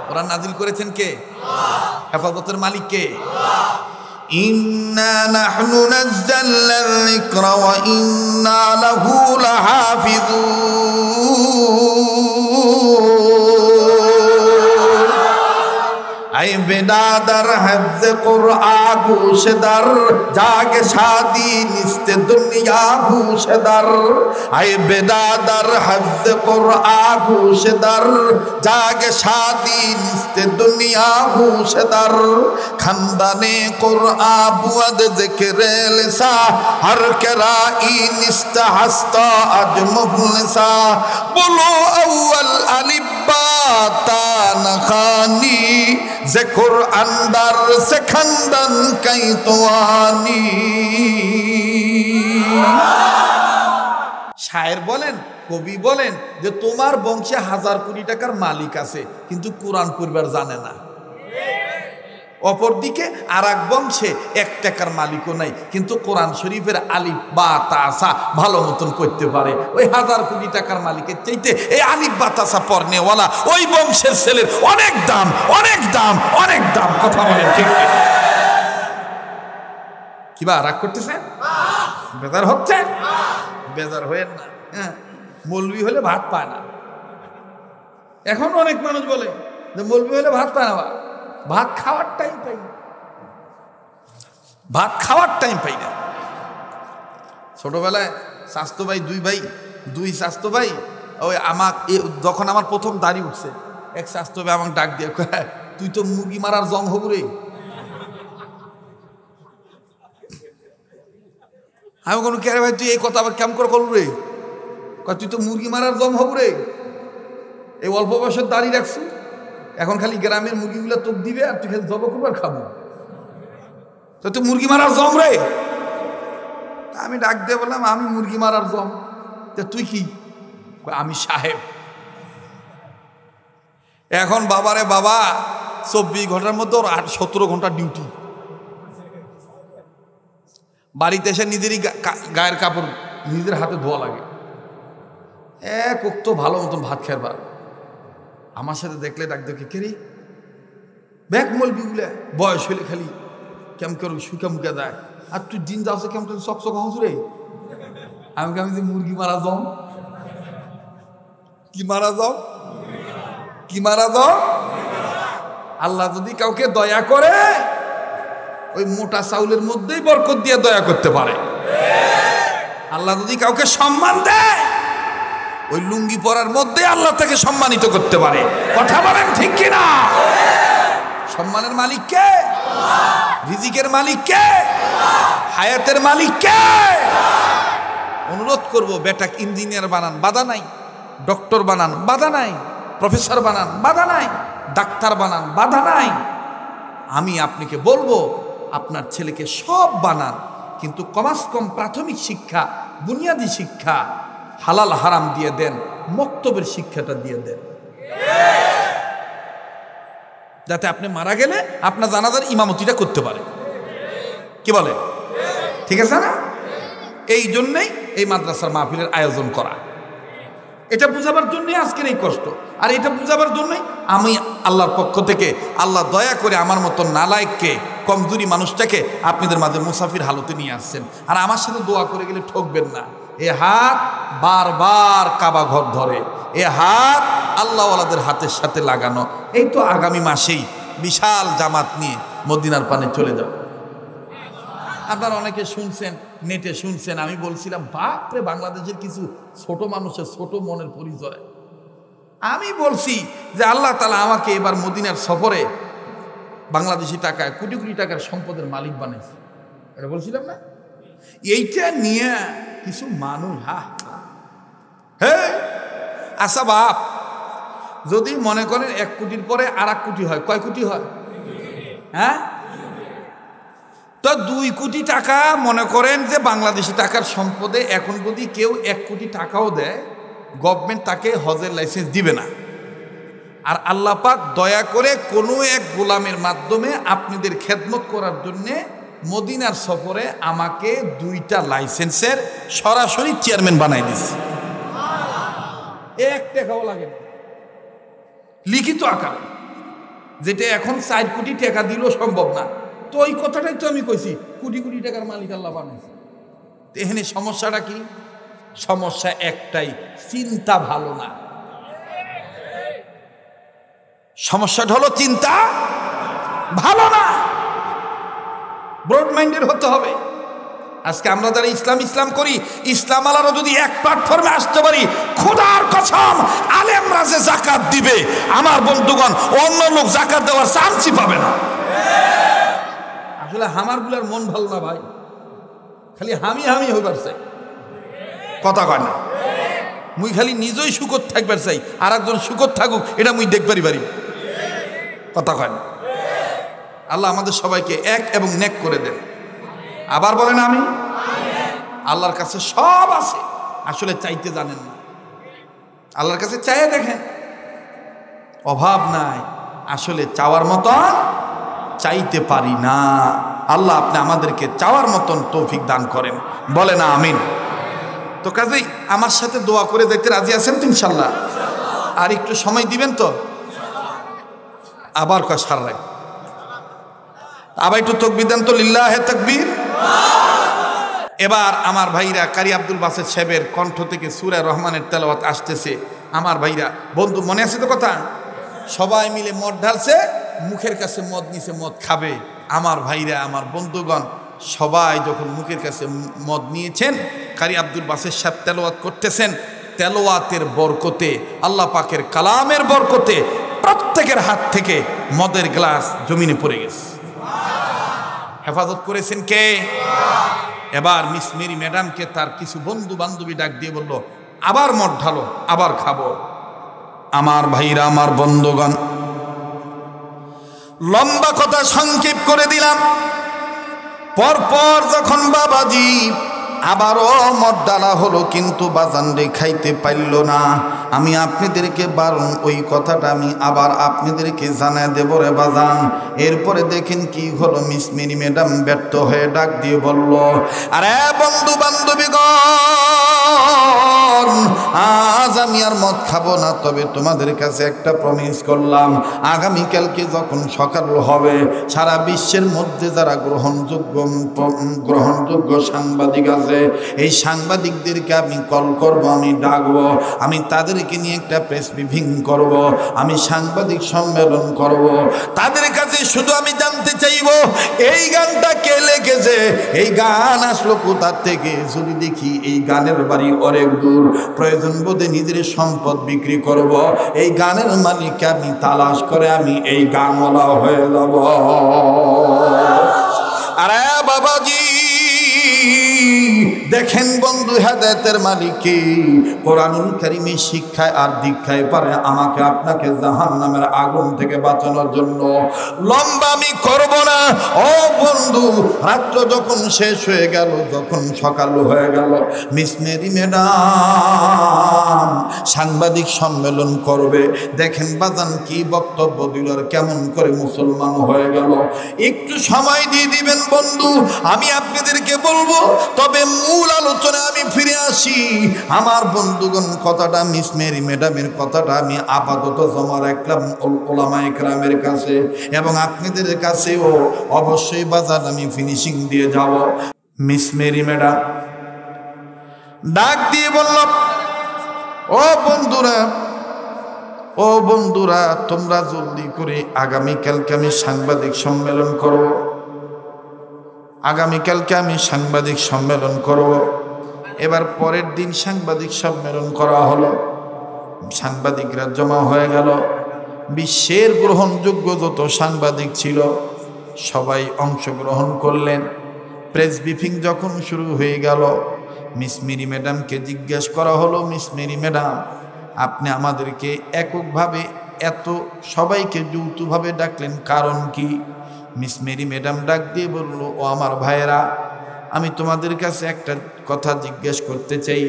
A: কোরআন নাজিল করেছেন কে? হেফাজতের মালিক কে? ইন্না নাহনু নাযালনা যিকরা ওয়া ইন্না লাহু লাহাফিজুন। আই বেদাদার হফজ কুরআন ঘুষদার জাগে শাদি নিস্তে দুনিয়া ঘুষদার। আই বেদাদার হফজ কুরআন ঘুষদার জাগে শাদি নিস্তে দুনিয়া ঘুষদার। খানদানে কুরআন বুয়াদ জিকরে লিসা হর কেরাই নিস্তে হাস্তা আজ মুখলিসা। বলো আউয়াল আলিফ বা তা না খানি যে কুরআন দার সে খানদান কাই তোয়ানি। শায়ের বলেন, কবি বলেন যে তোমার বংশে 1000 কোটি টাকার মালিক আছে কিন্তু কোরআন পড়বার জানে না। অপরদিকে আর এক বংশে 1 টাকার মালিকও নাই কিন্তু কোরআন শরীফের আলিফ বা তাসা ভালো মতন করতে পারে। ওই 1000 কোটি টাকার মালিকের চাইতে এই আলিফ বা তাসা পড়নেওয়ালা ওই বংশের ছেলের অনেক দাম, অনেক দাম, অনেক দাম। কথা বলেন ঠিক কিবা রাগ করতেছেন? বেজার হচ্ছে? বেজার হয়েন না। হ্যাঁ, মৌলবি হলে ভাত পায় না। এখন অনেক মানুষ বলে যে মৌলবি হলে ভাত পায় না, ভাত খাওয়ার টাইম পাই না, ভাত খাওয়ার টাইম পাই না। ছোটবেলায় স্বাস্থ্য ভাই দুই স্বাস্থ্য ভাই ওই আমাকে যখন আমার প্রথম দাড়ি উঠছে এক স্বাস্থ্য ভাই আমাকে ডাক দিয়ে তুই তো মুরগি মারার জং হবু রে। আমি কোনো কে ভাই তুই এই কথা আবার কেমন করে করবো রে? তুই তো মুরগি মারার জং হবু রে, এই অল্প বয়সের দাড়ি রাখছি, এখন খালি গ্রামের মুরগিগুলো তোক দিবে আর তুই খালি জব করবার খাবো, তো তুই মুরগি মারার জম রে। আমি ডাক দিয়ে বললাম আমি মুরগি মারার জম, তুই কি? আমি সাহেব। এখন বাবারে বাবা 24 ঘন্টার মধ্যে ওর 17 ঘন্টা ডিউটি। বাড়িতে এসে নিজেরই গায়ের কাপড় নিজের হাতে ধোয়া লাগে। তো ভালো মতন ভাত খেরবার আমার সাথে দেখলে ডাক দেখে কে রে ব্যাগ মলবিগুলা বয়স হইলে খালি কেমন করে শুকা মুখে যায়, আর তুই দিন যাচ্ছে কেমন চকচক হজুরে। আমি যে মুরগি মারা যাও, কি মারা যাও, কি মারা যাও। আল্লাহ যদি কাউকে দয়া করে ওই মোটা চাউলের মধ্যেই বরকত দিয়ে দয়া করতে পারে। আল্লাহ যদি কাউকে সম্মান দেয় ওই লুঙ্গি পরার মধ্যে আল্লাহ তাকে সম্মানিত করতে পারে। কথা বলেন ঠিক কিনা? সম্মানের মালিক কে? রিজিকের মালিক কে? হায়াতের মালিক কে? অনুরোধ করব বেটা ইঞ্জিনিয়ার বানান, বাধা নাই। ডক্টর বানান, বাধা নাই। প্রফেসর বানান, বাধা নাই। ডাক্তার বানান, বাধা নাই। আমি আপনাকে বলবো আপনার ছেলেকে সব বানান, কিন্তু কমাস কম প্রাথমিক শিক্ষা, বুনিয়াদী শিক্ষা হালাল হারাম দিয়ে দেন, মক্তবের শিক্ষাটা দিয়ে দেন, যাতে আপনি মারা গেলে আপনার জানাজার ইমামতিটা করতে পারে। কি বলে? ঠিক আছে না? এই জন্যই এই মাদ্রাসার মাহফিলের আয়োজন করা। এটা বুঝাবার জন্যই আজকের এই কষ্ট, আর এটা বুঝাবার জন্যই আমি আল্লাহর পক্ষ থেকে আল্লাহ দয়া করে আমার মতো নালায়েককে, কমজোরি মানুষটাকে আপনাদের মাঝে মুসাফির হালতে নিয়ে আসছেন। আর আমার সাথে দোয়া করে গেলে ঠকবেন না। এ হাত বারবার কাবা ঘর ধরে, এ হাত আল্লাহওয়ালাদের হাতের সাথে লাগানো। এই তো আগামী মাসেই বিশাল জামাত নিয়ে মদিনার পানে চলে যাব। আপনারা অনেকে শুনছেন, নেটে শুনছেন, আমি বলছিলাম বাপরে বাংলাদেশের কিছু ছোট মানুষের ছোট মনের পরিচয়। আমি বলছি যে আল্লাহ তাআলা আমাকে এবার মদিনার সফরে বাংলাদেশি টাকায় কোটি কোটি টাকার সম্পদের মালিক বানাইছে। এটা বলছিলাম না? এইটা নিয়ে কিছু মানুষ হ্যাঁ আচ্ছা বাপ, যদি মনে করেন 1 কোটির পরে আর 1 কোটি হয়, কয় কোটি হয়? হ্যাঁ, তো 2 কোটি টাকা মনে করেন যে বাংলাদেশি টাকার সম্পদে এখন যদি কেউ 1 কোটি টাকাও দেয়, গভর্নমেন্ট তাকে হজের লাইসেন্স দিবে না। আর আল্লাহ পাক দয়া করে কোনো এক গোলামের মাধ্যমে আপনাদের খেদমত করার জন্যে মদিনার সফরে আমাকে 2টা লাইসেন্সের সরাসরি চেয়ারম্যান বানাই দিচ্ছে। 1 টাকাও লাগে না, লিখিত আকারে, যেটা এখন 4 কোটি টাকা দিলেও সম্ভব না। তো ওই কথাটাই তো আমি কইছি, কোটি কোটি টাকার মালিক আল্লাহ বানাইছে। এখানে সমস্যাটা কি? সমস্যা একটাই, চিন্তা ভালো না। সমস্যাটা হলো চিন্তা ভালো না, ব্রড মাইন্ডেড হতে হবে। আজকে আমরা যারা ইসলাম ইসলাম করি, ইসলাম আলারও যদি এক প্ল্যাটফর্মে আসতে পারি, খোদার কসম আলেমরা যে যাকাত দিবে, আমার বন্ধুগণ অন্য লোক যাকাত দেওয়ার চান্সই পাবে না। আসলে হামারগুলার মন ভালো না ভাই, খালি হামি হামি হইবার চাই, কথা কয় না। মুই খালি নিজেই সুখত থাকবার চাই, আর একজন সুখত থাকুক এটা মুই দেখবারই পারি, কথা কয় না। আল্লাহ আমাদের সবাইকে এক এবং নেক করে দেন। আবার বলেন আমি। আল্লাহর কাছে সব আছে, আসলে চাইতে জানেন না। আল্লাহর কাছে চাইয়ে দেখেন, অভাব নাই, আসলে চাওয়ার মতন চাইতে পারি না। আল্লাহ আপনি আমাদেরকে চাওয়ার মতন তৌফিক দান করেন, বলে না আমিন। তো কাজেই আমার সাথে দোয়া করে যাইতে রাজি আছেন তো ইনশাল্লাহ? আর একটু সময় দিবেন তো? আবার কয় সার রাখ, আবার একটু তাকবীর দেন তো, লিল্লাহে তাকবীর। এবার আমার ভাইরা কারি আব্দুল বাসেত সাহেবের কণ্ঠ থেকে সূরা রহমানের তেলাওয়াত আসতেছে। আমার ভাইরা বন্ধু, মনে আছে তো কথা? সবাই মিলে মদ ঢালছে, মুখের কাছে মদ নিছে, মদ খাবে। আমার ভাইরা, আমার বন্ধুগণ, সবাই যখন মুখের কাছে মদ নিয়েছেন, কারি আব্দুল বাসেত সাহেব তেলাওয়াত করতেছেন। তেলাওয়াতের বরকতে, আল্লাহ পাকের কালামের বরকতে প্রত্যেকের হাত থেকে মদের গ্লাস জমিনে পড়ে গেছে। হেফাজত করেছেন কে? এবার মিস মেরি ম্যাডামকে তার কিছু বন্ধু বান্ধবী ডাক দিয়ে বলল, আবার মদ ঢালো, আবার খাবো। আমার ভাইরা, আমার বন্ধুগণ, লম্বা কথা সংক্ষেপ করে দিলাম। পরপর যখন বাবাজি আবারও মদ ডালা হলো, কিন্তু বাজান রে খাইতে পারল না। আমি আপনাদেরকে বারণ, ওই কথাটা আমি আবার আপনাদেরকে জানায় দেব রে বাজান। এরপরে দেখেন কি হলো, মিস মেরি ম্যাডাম ব্যর্থ হয়ে ডাক দিয়ে বলল, আরে বন্ধু বান্ধবীগণ, আজ আমি আর মদ খাবো না, তবে তোমাদের কাছে একটা প্রমিস করলাম, আগামীকালকে যখন সকাল হবে, সারা বিশ্বের মধ্যে যারা গ্রহণযোগ্য সাংবাদিক আছে, এই সাংবাদিকদেরকে আমি কল করব, আমি ডাকবো, আমি তাদেরকে নিয়ে একটা প্রেস ব্রিফিং করব, আমি সাংবাদিক সম্মেলন করব। তাদের কাছে শুধু আমি জানতে চাইব, এই গানটা কে লিখেছে, এই গান আসলো কোথা থেকে। যদি দেখি এই গানের বাড়ি অনেক দূর, প্রয়োজন বোধে নিজের সম্পদ বিক্রি করব, এই গানের মালিককে আমি তালাশ করে আমি এই গানওয়ালা হয়ে যাব। আরে বাবাজি, দেখেন বন্ধু, হেদায়েতের মালিক কি? কোরআনুল কারীমের শিক্ষায় আর দীক্ষায় পারে আমাকে আপনাকে জাহান্নামের আগুন থেকে বাঁচানোর জন্য। লম্বা আমি করব না। ও বন্ধু, রাত্র যখন শেষ হয়ে গেল, যখন সকাল হয়ে গেল, মিস মেরি ম্যাডাম সাংবাদিক সম্মেলন করবে। দেখেন বাজান কি বক্তব্য দিল, আর কেমন করে মুসলমান হয়ে গেল। একটু সময় দিয়ে দিবেন বন্ধু, আমি আপনাদেরকে বলবো। তবে মূল আলোচনায় আমি ফিরে আসি। আমার বন্ধুগণ, কথাটা মিস মেরি ম্যাডামের কথাটা আমি আপাতত জমা রাখলাম ওলামায়ে কেরামের কাছে, এবং আপনাদের কাছেও অবশ্যই বাজার আমি ফিনিশিং দিয়ে যাব। মিস মেরি ম্যাডাম ডাক দিয়ে বলল, ও বন্ধুরা, ও বন্ধুরা, তোমরা জলদি করে আগামীকালকে আমি সাংবাদিক সম্মেলন করব, আগামীকালকে আমি সাংবাদিক সম্মেলন করব। এবার পরের দিন সাংবাদিক সম্মেলন করা হলো, সাংবাদিকরা জমা হয়ে গেল। বিশ্বের গ্রহণযোগ্য যত সাংবাদিক ছিল সবাই অংশগ্রহণ করলেন। প্রেস ব্রিফিং যখন শুরু হয়ে গেল, মিস মেরি ম্যাডামকে জিজ্ঞেস করা হলো, মিস মেরি ম্যাডাম, আপনি আমাদেরকে এককভাবে এত সবাইকে যৌথভাবে ডাকলেন, কারণ কি? মিস মেরি ম্যাডাম ডাক দিয়ে বলল, ও আমার ভাইয়েরা, আমি তোমাদের কাছে একটা কথা জিজ্ঞেস করতে চাই।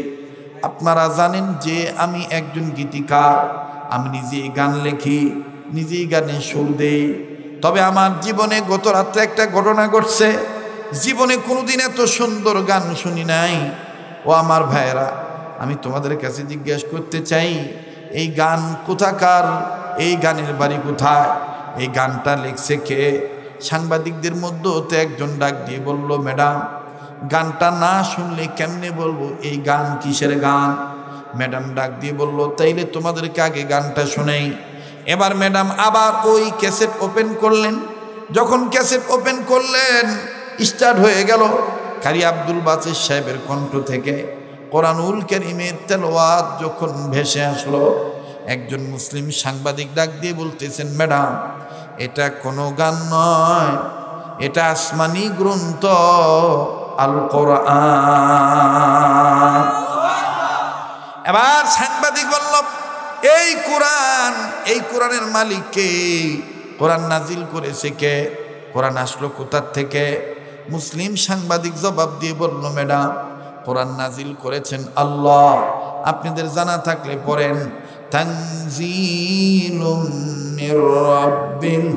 A: আপনারা জানেন যে আমি একজন গীতিকার, আমি নিজেই গান লেখি, নিজেই গানে সুর দেই। তবে আমার জীবনে গত রাত্রে একটা ঘটনা ঘটছে, জীবনে কোনোদিন এত সুন্দর গান শুনি নাই। ও আমার ভাইয়েরা, আমি তোমাদের কাছে জিজ্ঞেস করতে চাই, এই গান কোথাকার? এই গানের বাড়ি কোথায়? এই গানটা লিখছে কে? সাংবাদিকদের মধ্যে তো একজন ডাক দিয়ে বলল, ম্যাডাম গানটা না শুনলে কেমনে বলবো এই গান কিসের গান? ম্যাডাম ডাক দিয়ে বলল, তাইলে তোমাদেরকে আগে গানটা শোনাই। এবার ম্যাডাম আবার ওই ক্যাসেট ওপেন করলেন। যখন ক্যাসেট ওপেন করলেন, স্টার্ট হয়ে গেল। কারি আব্দুল বাসির সাহেবের কণ্ঠ থেকে কোরআনুল কারীমের তেলাওয়াত যখন ভেসে আসলো, একজন মুসলিম সাংবাদিক ডাক দিয়ে বলতেছেন, ম্যাডাম এটা কোনো গান নয়, এটা আসমানি গ্রন্থ আল কোরআন। এবার সাংবাদিক বলল, এই কোরআনের মালিক কে? কোরআন নাজিল করেছে কে? কোরআন আসলো কোথার থেকে? মুসলিম সাংবাদিক জবাব দিয়ে বলল, ম্যাডাম কোরআন নাজিল করেছেন আল্লাহ। আপনাদের জানা থাকলে পড়েন, তানজিলুম মির রাব্বিল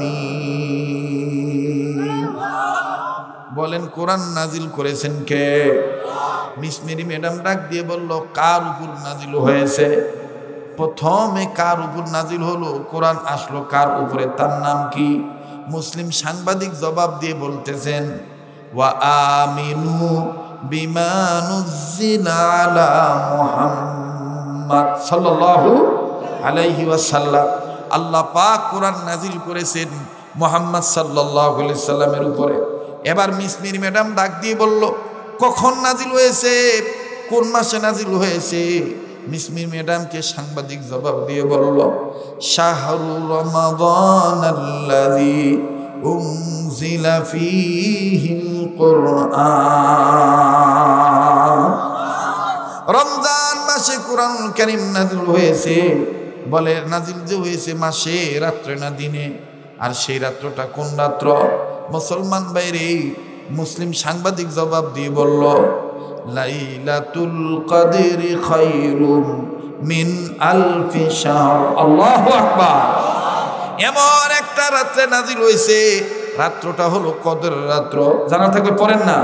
A: আলামিন। বলেন কোরআন নাজিল করেছেন কে? মিসমিরি ম্যাডাম ডাক দিয়ে বলল, কার উপর নাজিল হয়েছে? প্রথমে কার উপর নাজিল হলো? কোরআন আসলো কার উপরে, তার নাম কি? মুসলিম সাংবাদিক জবাব দিয়ে বলতেছেন, ওয়া আমিনু বিমা নুজ্জিলা আলা মুহাম্মদ সাল্লাল্লাহু আলাইহি ওয়াসাল্লাম। আল্লাহ পাক কোরআন নাজিল করেছেন মুহাম্মদ সাল্লাল্লাহু আলাইহি সাল্লামের উপরে। এবার মিসমির ম্যাডাম ডাক দিয়ে বলল, কখন নাজিল হয়েছে? কোন মাসে নাজিল হয়েছে? মিসমির ম্যাডামকে সাংবাদিক জবাব দিয়ে বলল, শাহরু রমাদানাল্লাযী উনজিলা ফীহিল কুরআন। রমজান মাসে কোরআনুল কারীম নাজিল হয়েছে। বলে নাজিল যে হয়েছে মাসে, রাত্রে না দিনে? আর সেই রাত্রটা কোন রাত্র? মুসলমান বাইরে মুসলিম সাংবাদিক জবাব দিয়ে বলল, লাইলাতুল কদরি খায়রুম মিন আলফি শাহর। আল্লাহু আকবার। এমন একটা রাত্রে নাজিল হয়েছে, রাত্রটা হলো কদর রাত্র। জানা থাকলে পড়েন না,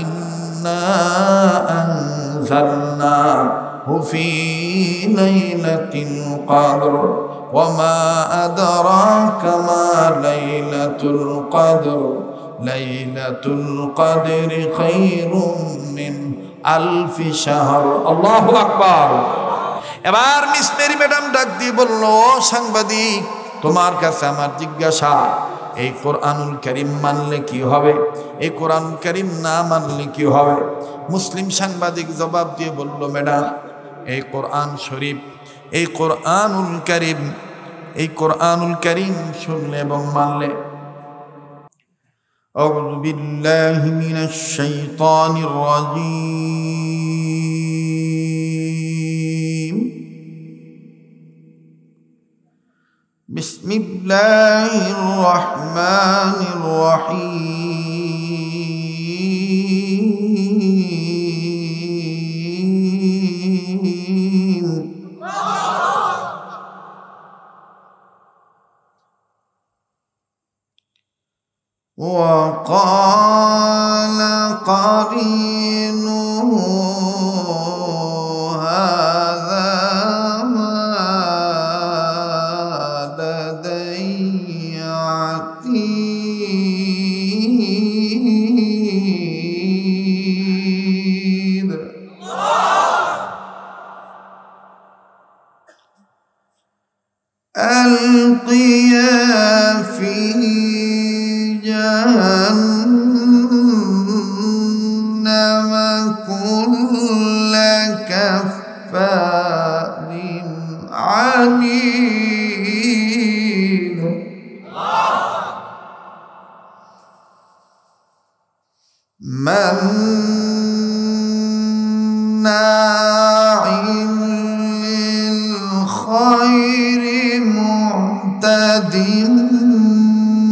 A: ইন্না আনজালনাহু ফী লাইলাতিল কদর ওয়া মা আদরাকা মা লাইলাতুল কদর লাইলাতুল কদরি খায়রুম মিন আলফি শাহর। আল্লাহু আকবার। এবার মিস মেরি ম্যাডাম ডাক দিয়ে বলল, সাংবাদিক তোমার কাছে আমার জিজ্ঞাসা, এই কোরআনুল কারীম মানলে কি হবে? এই কোরআনুল কারীম না মানলে কি হবে? মুসলিম সাংবাদিক জবাব দিয়ে বলল, ম্যাডাম এই কোরআন শরীফ, এই কোরআনুল কারীম শুনলে এবং মানলে, আউযু বিল্লাহি মিনাশ শাইতানির রাজীম। বিসমিল্লাহির রহমানির রহিম। وقال قرينه هذا ما لدي عتيد. ألقيا في جهنم كل كفار عنيد. مناع للخير معتد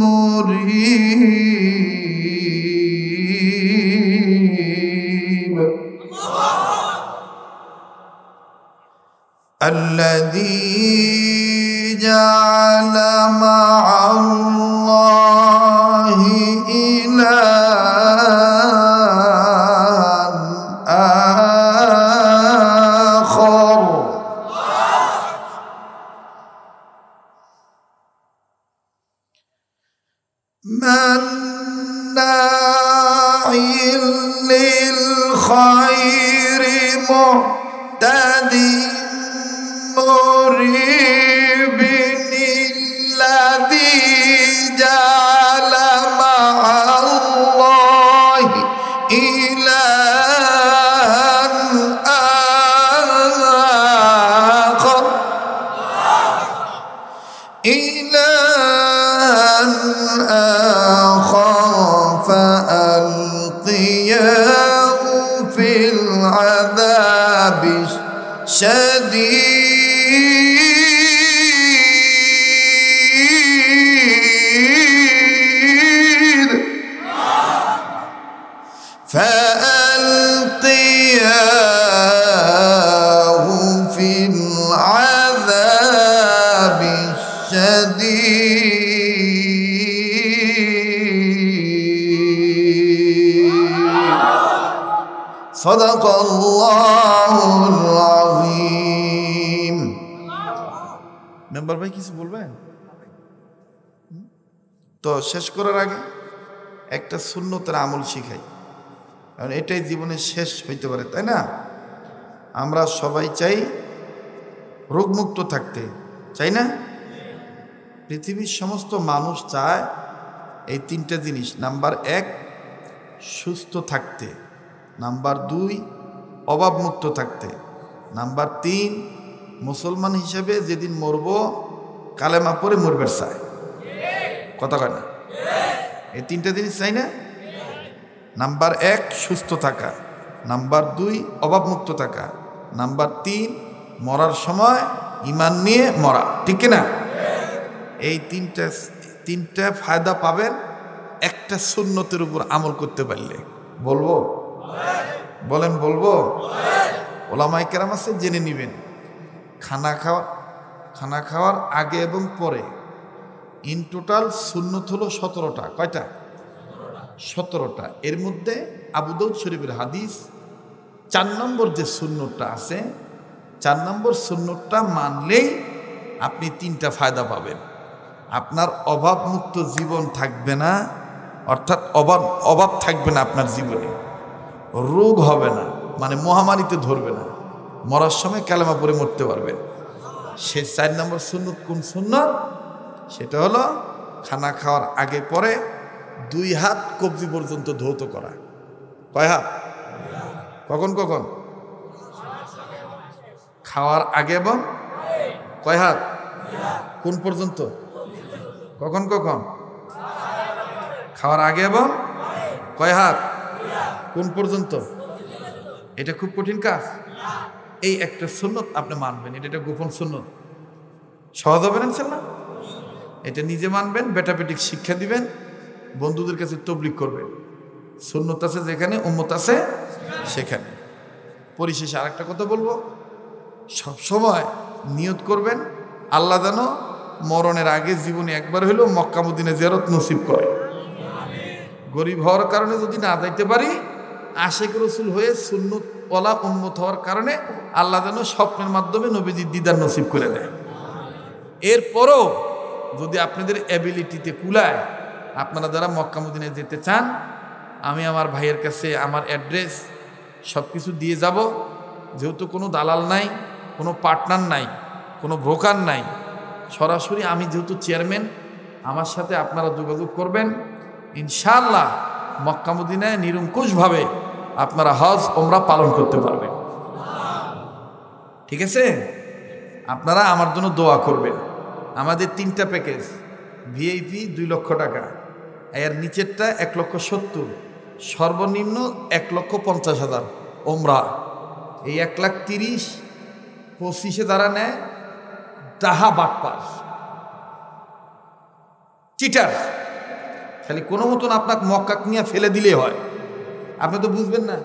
A: مريب. الذي جعل مع الله إلها للخير معتد مريب الذي جعل مع الله إلها آخر فألقياه في العذاب الشديد فألقياه في العذاب الشديد صدق الله العظيم মেম্বার ভাই কিছু বলবেন তো শেষ করার আগে একটা সুন্নতের আমল শিখাই কারণ এটাই জীবনের শেষ হইতে পারে তাই না আমরা সবাই চাই রোগমুক্ত থাকতে চাই না পৃথিবীর সমস্ত মানুষ চায় এই তিনটা জিনিস নাম্বার 1 সুস্থ থাকতে নাম্বার 2 অভাবমুক্ত থাকতে নাম্বার 3 মুসলমান হিসেবে যেদিন মরব কালেমা পড়ে মরবার চায় কথা কয় না এই তিনটা জিনিস চাই না নাম্বার 1 সুস্থ থাকা নাম্বার 2 অভাবমুক্ত থাকা নাম্বার 3 মরার সময় ঈমান নিয়ে মরা ঠিক না এই তিনটা ফায়দা পাবেন একটা সুন্নতের উপর আমল করতে পারলে বলবো বলেন বলবো ওলামায়ে কেরাম আছে জেনে নেবেন খানা খাওয়ার আগে এবং পরে ইন টোটাল সুন্নত হলো 17টা কয়টা 17টা এর মধ্যে আবু দাউদ শরীফের হাদিস 4 নম্বর যে সুন্নতটা আছে 4 নম্বর সুন্নতটা মানলেই আপনি 3টা ফায়দা পাবেন আপনার অভাবমুক্ত জীবন থাকবে না অর্থাৎ অভাব থাকবে না আপনার জীবনে রোগ হবে না মানে মহামারীতে ধরবে না মরার সময় কালেমা পড়ে মরতে পারবেন সে 4 নম্বর সুন্নত কোন সুন্নত সেটা হলো খানা খাওয়ার আগে পরে 2 হাত কবজি পর্যন্ত ধৌত করা কয় হাত কখন কখন খাওয়ার আগে এবং কয় হাত কোন পর্যন্ত কখন কখন খাওয়ার আগে এবং কয় হাত কোন পর্যন্ত এটা খুব কঠিন কাজ এই একটা সুন্নত আপনি মানবেন এটা গোপন সুন্নত সহজ হবে না ইনশাআল্লাহ এটা নিজে মানবেন বেটাবেটিক শিক্ষা দিবেন বন্ধুদের কাছে তাবলীগ করবেন সুন্নত আছে যেখানে উম্মত আছে সেখানে পরিশেষে আরেকটা কথা বলবো সব সময় নিয়ত করবেন আল্লাহ যেন মরণের আগে জীবনে একবার হলেও মক্কা মদিনা জিয়ারত নসিব করে গরিব হওয়ার কারণে যদি না যাইতে পারি আশিক রাসূল হয়ে সুন্নত ওয়ালা উম্মত হওয়ার কারণে আল্লাহ যেন স্বপ্নের মাধ্যমে নবীজির দিদার নসিব করে দেয় এরপরও যদি আপনাদের অ্যাবিলিটিতে কুলায় আপনারা যারা মক্কা মদিনায় যেতে চান আমি আমার ভাইয়ের কাছে আমার অ্যাড্রেস সব কিছু দিয়ে যাব যেহেতু কোনো দালাল নাই কোনো পার্টনার নাই কোনো ব্রোকার নাই সরাসরি আমি যেহেতু চেয়ারম্যান আমার সাথে আপনারা যোগাযোগ করবেন ইনশাআল্লাহ মক্কা মদিনায় নিরঙ্কুশভাবে আপনারা হজ ওমরা পালন করতে পারবেন ঠিক আছে আপনারা আমার জন্য দোয়া করবেন আমাদের 3টা প্যাকেজ ভিআইপি 2 লক্ষ টাকা এর নিচেরটা 1,70,000 সর্বনিম্ন 1,50,000 ওমরা এই 1,30,000 25-এ যারা নেয় তাহা বাটপার চিটার খালি কোনো মতন আপনাকে মক্কা নিয়ে ফেলে দিলে হয় আপনি তো বুঝবেন না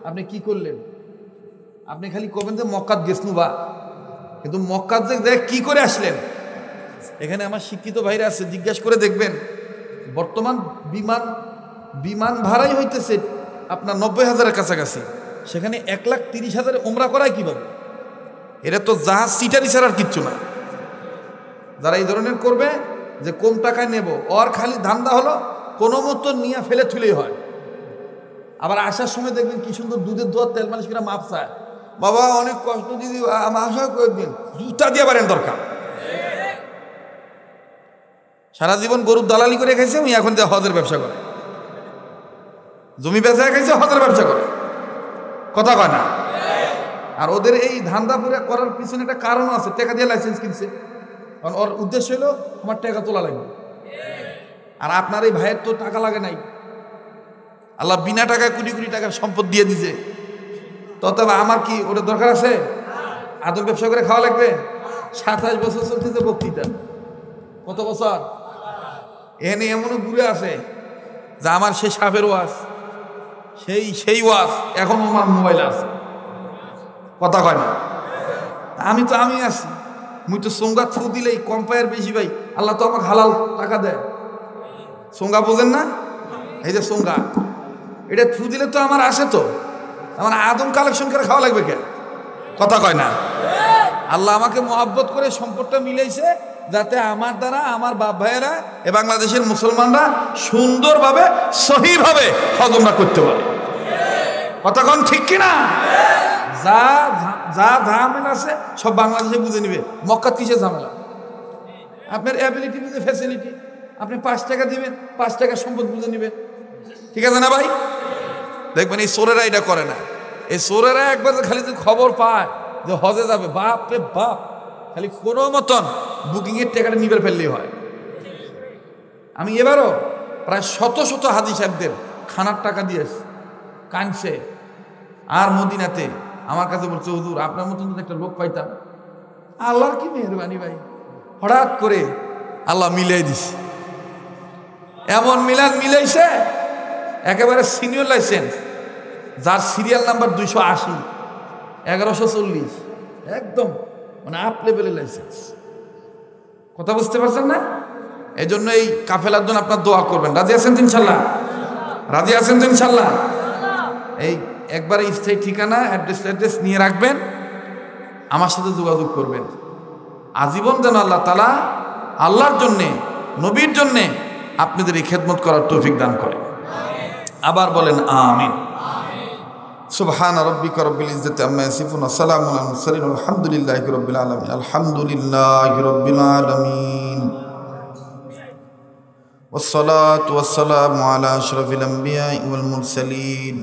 A: আপনি কি করলেন আপনি খালি কবেন যে মক্কাত গেছনু বা কিন্তু মক্কাত যে কি করে আসলেন এখানে আমার শিক্ষিত ভাইরা আছে জিজ্ঞাসা করে দেখবেন বর্তমান বিমান ভাড়াই হইতেছে আপনার 90,000-এর কাছাকাছি সেখানে 1,30,000 ওমরা করায় কিভাবে এটা তো জাহাজ সিটারি ছাড়ার কিচ্ছু না যারা এই ধরনের করবে যে কম টাকায় নেব ওর খালি ধান্দা হলো কোনো মতো নিয়ে ফেলে থুলেই হয় আবার আসার সময় দেখবেন কি সুন্দর দুধের দোয়ার তেল মালিশ করে মাপ চায়, বাবা অনেক কষ্ট দিদি আশা করবেন, জুতা দিয়ে পারেন দরকার। সারা জীবন গরুর দালালি করে খাইছে, উনি এখন হজের ব্যবসা করে, জমি বেচা খাইছে, হজের ব্যবসা করে, কথা কয় না। আর ওদের এই ধান্দা পুরা করার পিছনে একটা কারণ আছে, টাকা দিয়ে লাইসেন্স কিনছে, কারণ ওর উদ্দেশ্য হলো আমার টাকা তোলা লাগবে। আর আপনার এই ভাইয়ের তো টাকা লাগে নাই, আল্লাহ বিনা টাকায় কোটি কোটি টাকার সম্পদ দিয়ে দিছে, তবে আমার কি ওটা দরকার আছে? আদম ব্যবসা করে খাওয়া লাগবে? 27 বছর চলতেছে বক্তৃতা, কত বছর? এনে এমনও ঘুরে আছে যে আমার সেই সাপের ওয়াজ, সেই ওয়াজ এখন আমার মোবাইল আছে, কথা কয় না। আমি আছি, মুই তো সোঙ্গা থ্রু দিলেই কম পায়ের বেশি ভাই, আল্লাহ তো আমাকে হালাল টাকা দেয়। সোঙ্গা বোঝেন না? এই যে সোঙ্গা, এটা থ্রু দিলে তো আমার আসে, তো আমার আদম কালেকশন করে খাওয়া লাগবে কেন? কথা কয় না। আল্লাহ আমাকে মহব্বত করে সম্পদটা মিলাইছে যাতে আমার দ্বারা আমার বাপ ভাইয়েরা এ বাংলাদেশের মুসলমানরা সুন্দরভাবে সহিভাবে হজমরা করতে পারে, কতক্ষণ ঠিক কিনা? যা ঝামেলা আছে সব বাংলাদেশে বুঝে নিবে। মক্কা কিসের ঝামেলা? আপনার অ্যাবিলিটি বুঝে, ফ্যাসিলিটি, আপনি 5 টাকা দিবেন, 5 টাকা সম্পদ বুঝে নিবেন, ঠিক আছে না ভাই? দেখবেন এই চোরেরা এটা করে না। এই চোরেরা একবার খালি যদি খবর পায় যে হজে যাবে, বাপ রে বাপ, খালি কোনো মতন বুকিংয়ের টাকাটা নিবে ফেললেই হয়। আমি এবারও প্রায় শত হাজি সাহেবদের খানার টাকা দিয়েছি, কানছে। আর মদিনাতে আমার কাছে বলছে, হুজুর আপনার মতন যদি একটা লোক পাইতাম। আল্লাহর কি মেহরবানি ভাই, হঠাৎ করে আল্লাহ মিলাই দিছে, এমন মিলাইছে একেবারে সিনিয়র লাইসেন্স, যার সিরিয়াল নাম্বার 280, 1140, একদম মানে আপ লেভেলের লাইসেন্স, কথা বুঝতে পারছেন না? এই জন্য এই কাফেলার জন্য আপনার দোয়া করবেন। রাজি আছেন তো ইনশাল্লাহ? রাজি আছেন তো ইনশাল্লাহ? এই একবারে স্থায়ী ঠিকানা অ্যাড্রেস নিয়ে রাখবেন, আমার সাথে যোগাযোগ করবেন। আজীবন যেন আল্লাহ তাআলা আল্লাহর জন্যে, নবীর জন্যে আপনাদের এই খেদমত করার তৌফিক দান করে। আবার বলেন আমিন। সুবহানা রাব্বিকা রাব্বিল ইজ্জাতি আম্মা ইয়াসিফুন ওয়া সালামুন আলাল মুরসালিন আলহামদুলিল্লাহি রাব্বিল আলামিন। আলহামদুলিল্লাহি রাব্বিল আলামিন ওয়াসসালাতু ওয়াসসালামু আলা আশরাফিল আমবিয়াই ওয়াল মুরসালিন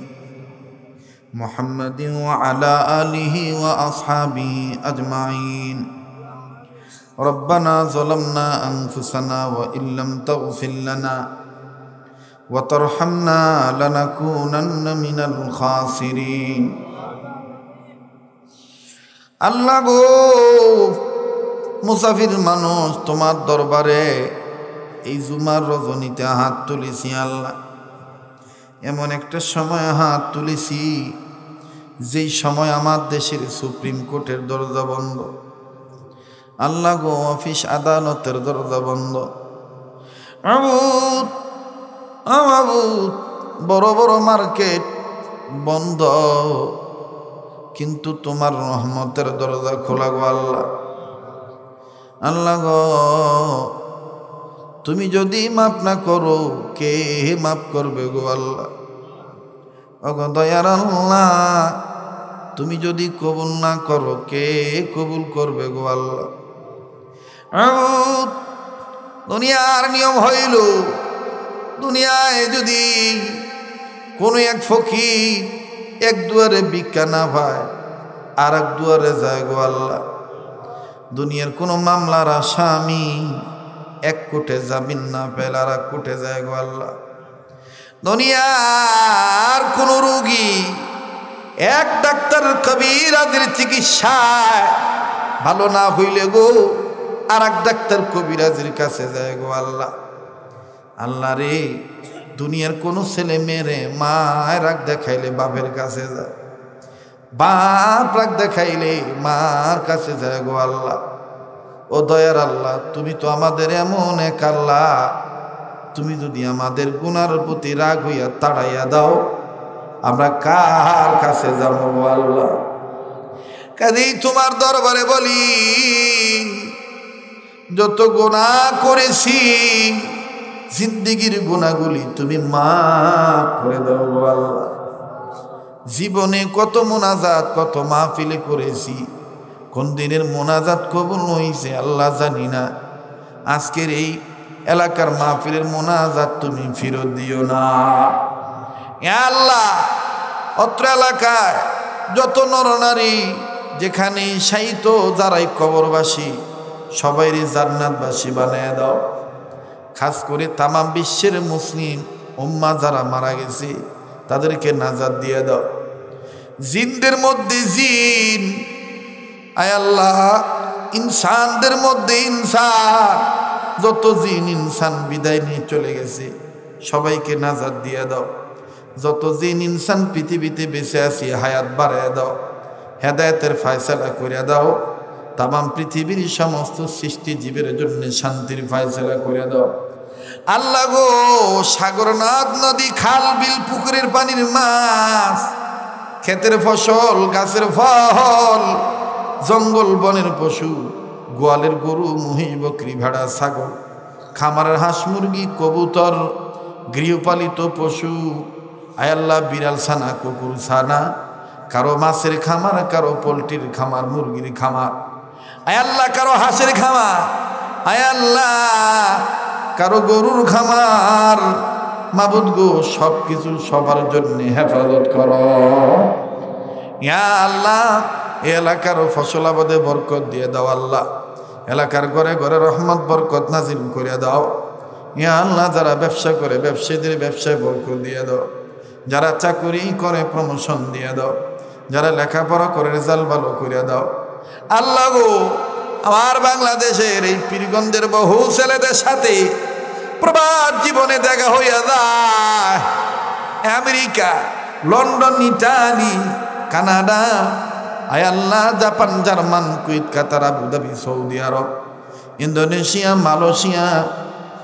A: মুহাম্মাদিন ওয়া আলা আলিহি ওয়া আসহাবিহি আজমাইন। রব্বানা যালামনা আনফুসানা ওয়া ইল্লাম তাগফির লানা ওয়া তারহামনা লানাকুনান্না মিনাল খাসিরিন। আল্লাহ গো, মুসাফির মানুষ তোমার দরবারে এই জুমার রজনীতে হাত তুলেছি আল্লাহ। এমন একটা সময় হাত তুলেছি যেই সময় আমার দেশের সুপ্রিম কোর্টের দরজা বন্ধ, আল্লাহ গো, অফিস আদালতের দরজা বন্ধ, বড় বড় মার্কেট বন্ধ, কিন্তু তোমার রহমতের দরজা খোলা গো আল্লাহ। আল্লাহ গো, তুমি যদি মাফ না করো কে মাফ করবে গো আল্লাহ? ওগো দয়ার আল্লাহ, তুমি যদি কবুল না করো কে কবুল করবে গো আল্লাহ? দুনিয়ার নিয়ম হইল, দুনিয়ায় যদি কোনো এক ফকির এক দুয়ারে ভিক্ষা না পায় আর এক দুয়ারে যায় গো আল্লাহ। দুনিয়ার কোনো মামলার আসামি এক কোটে জামিন না পেলে আর এক কোটে যায় গো আল্লাহ। দুনিয়ার কোন রোগী এক ডাক্তার কবিরাজের চিকিৎসায় ভালো না হইলে গো আর এক ডাক্তার কবিরাজের কাছে যায় গো আল্লাহ। আল্লাহ রে, দুনিয়ার কোনো ছেলে মেয়েরে মায়ের রাগ দেখাইলে বাপের কাছে যায়, বাপ রাগ দেখাইলে মার কাছে যায় গো আল্লাহ। ও দয়ার আল্লাহ, তুমি তো আমাদের এমন এক আল্লাহ, তুমি যদি আমাদের গুনার প্রতি রাগ হইয়া তাড়াইয়া দাও, আমরা কার কাছে যাবো আল্লাহ? কাজেই তোমার দরবারে বলি, যত গুনাহ করেছি জিন্দেগির গুনাহগুলি তুমি মাফ করে দাও আল্লাহ। জীবনে কত মোনাজাত কত মাহফিলে করেছি, কোন দিনের মোনাজাত কবুল হইছে আল্লাহ জানি না। আজকের এই এলাকার মাহফিলের মোনাজাত তুমি ফেরত দিও না। ইয়া আল্লাহ, অত্র এলাকায় যত নরনারী যেখানে শায়িত যারাই কবরবাসী সবাইরে জান্নাতবাসী বানায় দাও। খাস করে তামাম বিশ্বের মুসলিম উম্মাহ যারা মারা গেছে তাদেরকে নাজাত দিয়ে দাও। জিনদের মধ্যে জিন, আয় আল্লাহ ইনসানদের মধ্যে ইনসান, যত জিন ইনসান বিদায় নিয়ে চলে গেছে সবাইকে নাজাত দিয়ে দাও। যত জিন ইনসান পৃথিবীতে বেঁচে আছি হায়াত বাড়ায় দাও, হেদায়েতের ফয়সালা করে দাও। তামাম পৃথিবীর সমস্ত সৃষ্টি জীবের জন্য শান্তির ফয়সালা করে দাও। আল্লাহ গো, সাগর নদ নদী খাল বিল পুকুরের পানির মাছ, ক্ষেতের ফসল গাছের ফল, জঙ্গল বনের পশু, গোয়ালের গরু মহিষ বকরি ভেড়া ছাগল, খামারের হাঁস মুরগি কবুতর, গৃহপালিত পশু, আয় আল্লাহ বিড়াল ছানা কুকুর ছানা, কারো মাছের খামার, কারো পোলট্রির খামার, মুরগির খামার, আয় আল্লাহ কারো হাঁসের খামার, আয় আল্লাহ কারো গরুর খামার, মাবুদ গো সব কিছু সবার জন্য হেফাজত করো। ইয়া আল্লাহ এলাকার ফসল আবাদে বরকত দিয়ে দাও। আল্লাহ এলাকার ঘরে ঘরে রহমত বরকত নাজিল করে দাও। ইয়া আল্লাহ যারা ব্যবসা করে ব্যবসায়ীদের ব্যবসায় বরকত দিয়ে দাও, যারা চাকরি করে প্রমোশন দিয়ে দাও, যারা লেখাপড়া করে রেজাল্ট ভালো করে দাও। আল্লাহ গো, আমার বাংলাদেশের এই পীরগঞ্জের বহু ছেলেদের সাথে প্রবাদ জীবনে দেখা হইয়া যায়। আমেরিকা, লন্ডন, ইটালি, কানাডা, আয় আল্লাহ জাপান, জার্মান, কুয়েত, কাতার, আবুধাবি, সৌদি আরব, ইন্দোনেশিয়া, মালয়েশিয়া,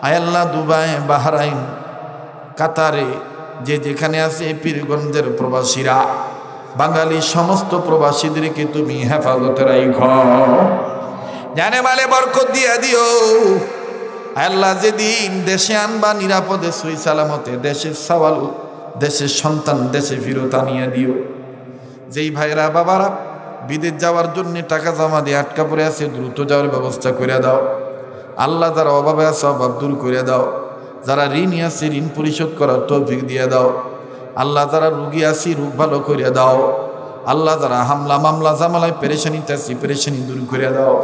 A: আয় আল্লাহ দুবাই, বাহরাইন, কাতারে যে যেখানে আছে পীরগঞ্জের প্রবাসীরা, বাঙালি সমস্ত প্রবাসীদেরকে তুমি হেফাজতে রাখো, জানে মালে বরকত দিয়ে দিও। আল্লাহ যেদিন দেশে আনবা নিরাপদে সই সালামতে, দেশের সওয়াল, দেশের সন্তান দেশে ফিরত আনিয়ে দিও। যেই ভাইরা বাবারা বিদেশ যাওয়ার জন্য টাকা জমা দিয়ে আটকা পড়ে আছে দ্রুত যাওয়ার ব্যবস্থা করে দাও। আল্লাহ যারা অভাবে আছে অভাব দূর করে দাও, যারা ঋণ আছে ঋণ পরিশোধ করার তৌফিক দিয়ে দাও। আল্লাহ যারা রুগী আছি রোগ ভালো করে দাও। আল্লাহ যারা হামলা মামলা জামালায় পেরেশানিতে আছি পেরেশানি দূর করে দাও।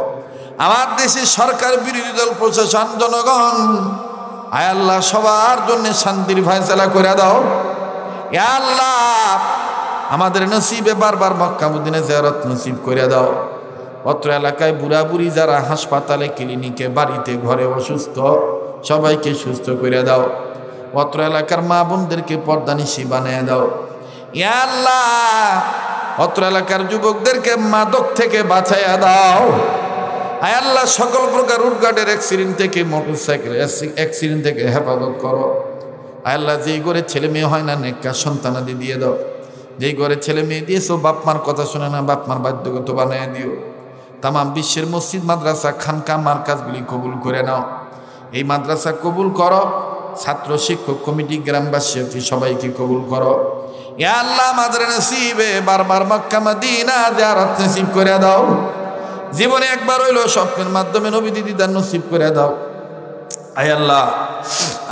A: আমার দেশে সরকার, বিরোধী দল, প্রশাসন, জনগণ, আয় আল্লাহ সবার জন্য শান্তির ফয়সালা করে দাও। ইয়া আল্লাহ আমাদের নসিবে বারবার মক্কা মদিনা জিয়ারত নসিব করে দাও। অত্র এলাকায় বুড়া বুড়ি যারা হাসপাতালে, ক্লিনিকে, বাড়িতে, ঘরে অসুস্থ সবাইকে সুস্থ করে দাও। অত্র এলাকার মা বোনদেরকে পর্দানিশী বানিয়ে দাও। ইয়া আল্লাহ অত্র এলাকার যুবকদেরকে মাদক থেকে বাঁচাইয়া দাও। আয় আল্লাহ সকল প্রকার রুটঘাটের অ্যাক্সিডেন্ট থেকে, মোটরসাইকেল অ্যাক্সিডেন্ট থেকে হেফাজত করো। আয় আল্লাহ যেই ঘরে ছেলে মেয়ে হয় না নেককার সন্তানাদি দিয়ে দাও। যেই ঘরে ছেলে মেয়ে দিয়েছো বাপ মার কথা শুনে না বাপ মার বাধ্যগত বানিয়ে দিও। তামাম বিশ্বের মসজিদ, মাদ্রাসা, খানকা, মারকাজগুলি কবুল করে নাও। এই মাদ্রাসা কবুল করো, ছাত্র শিক্ষক কমিটি, গ্রামবাসী সবাইকে কবুল করো। ইয়া আল্লাহ আমাদের নসিবে বারবার মক্কা মদিনা জিয়ারত নসিব করে দাও। জীবনে একবার হইলো স্বপ্নের মাধ্যমে নবী দিদার নসিব করে দাও। আয় আল্লাহ,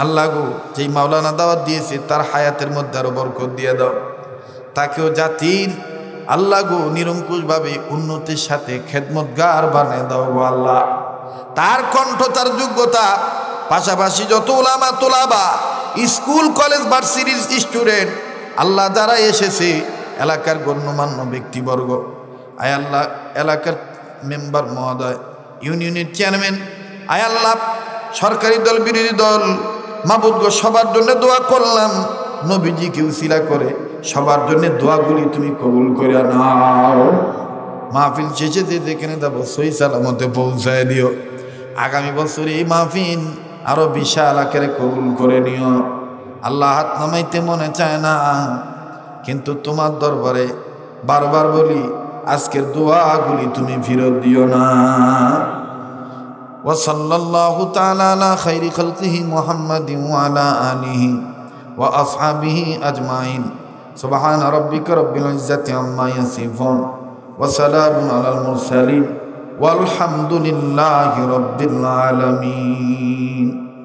A: আল্লাহ গো যেই মাওলানা দাওয়াত দিয়েছে তার হায়াতের মধ্যে আরো বরকত দিয়ে দাও। তাকেও জাতির আল্লাহ গো নিরঙ্কুশভাবে উন্নতির সাথে খেদমতগার বানিয়ে দাও গো আল্লাহ। তার কণ্ঠ, তার যোগ্যতা, পাশাপাশি যত উলামা তোলাবা, স্কুল কলেজ ভার্সিটির স্টুডেন্ট আল্লাহ যারা এসেছে, এলাকার গণ্যমান্য ব্যক্তিবর্গ, আয় আল্লাহ এলাকার মেম্বার মহোদয়, ইউনিয়নের চেয়ারম্যান, আয় আল্লাহ সরকারি দল, বিরোধী দল, মাবুদ গো সবার জন্য দোয়া করলাম। নবীজিকে উসিলা করে সবার জন্য দোয়াগুলি তুমি কবুল করে নাও। মাহফিল শেষে যেখানে যাবো সই সালামতে পৌঁছায় দিও। আগামী বছর এই মাহফিল আরো বিশাল আকারে কবুল করে নিও। আল্লাহ হাত নামাইতে মনে চায় না, কিন্তু তোমার দরবারে বারবার বলি আজকের দোয়াগুলি তুমি ফিরত দিও না। ওয়া সাল্লাল্লাহু তাআলা আলা খাইরি খালকিহি মুহাম্মাদিন ওয়া আলা আলিহি ওয়া আসহাবিহি আজমাইন। সুবহানা রাব্বিকা রাব্বিল ইজ্জাতি আম্মা ইয়াসিফুন ওয়া সালামুন আলাল মুরসালিন ওয়ালহামদুলিল্লাহি রাব্বিল আলামিন।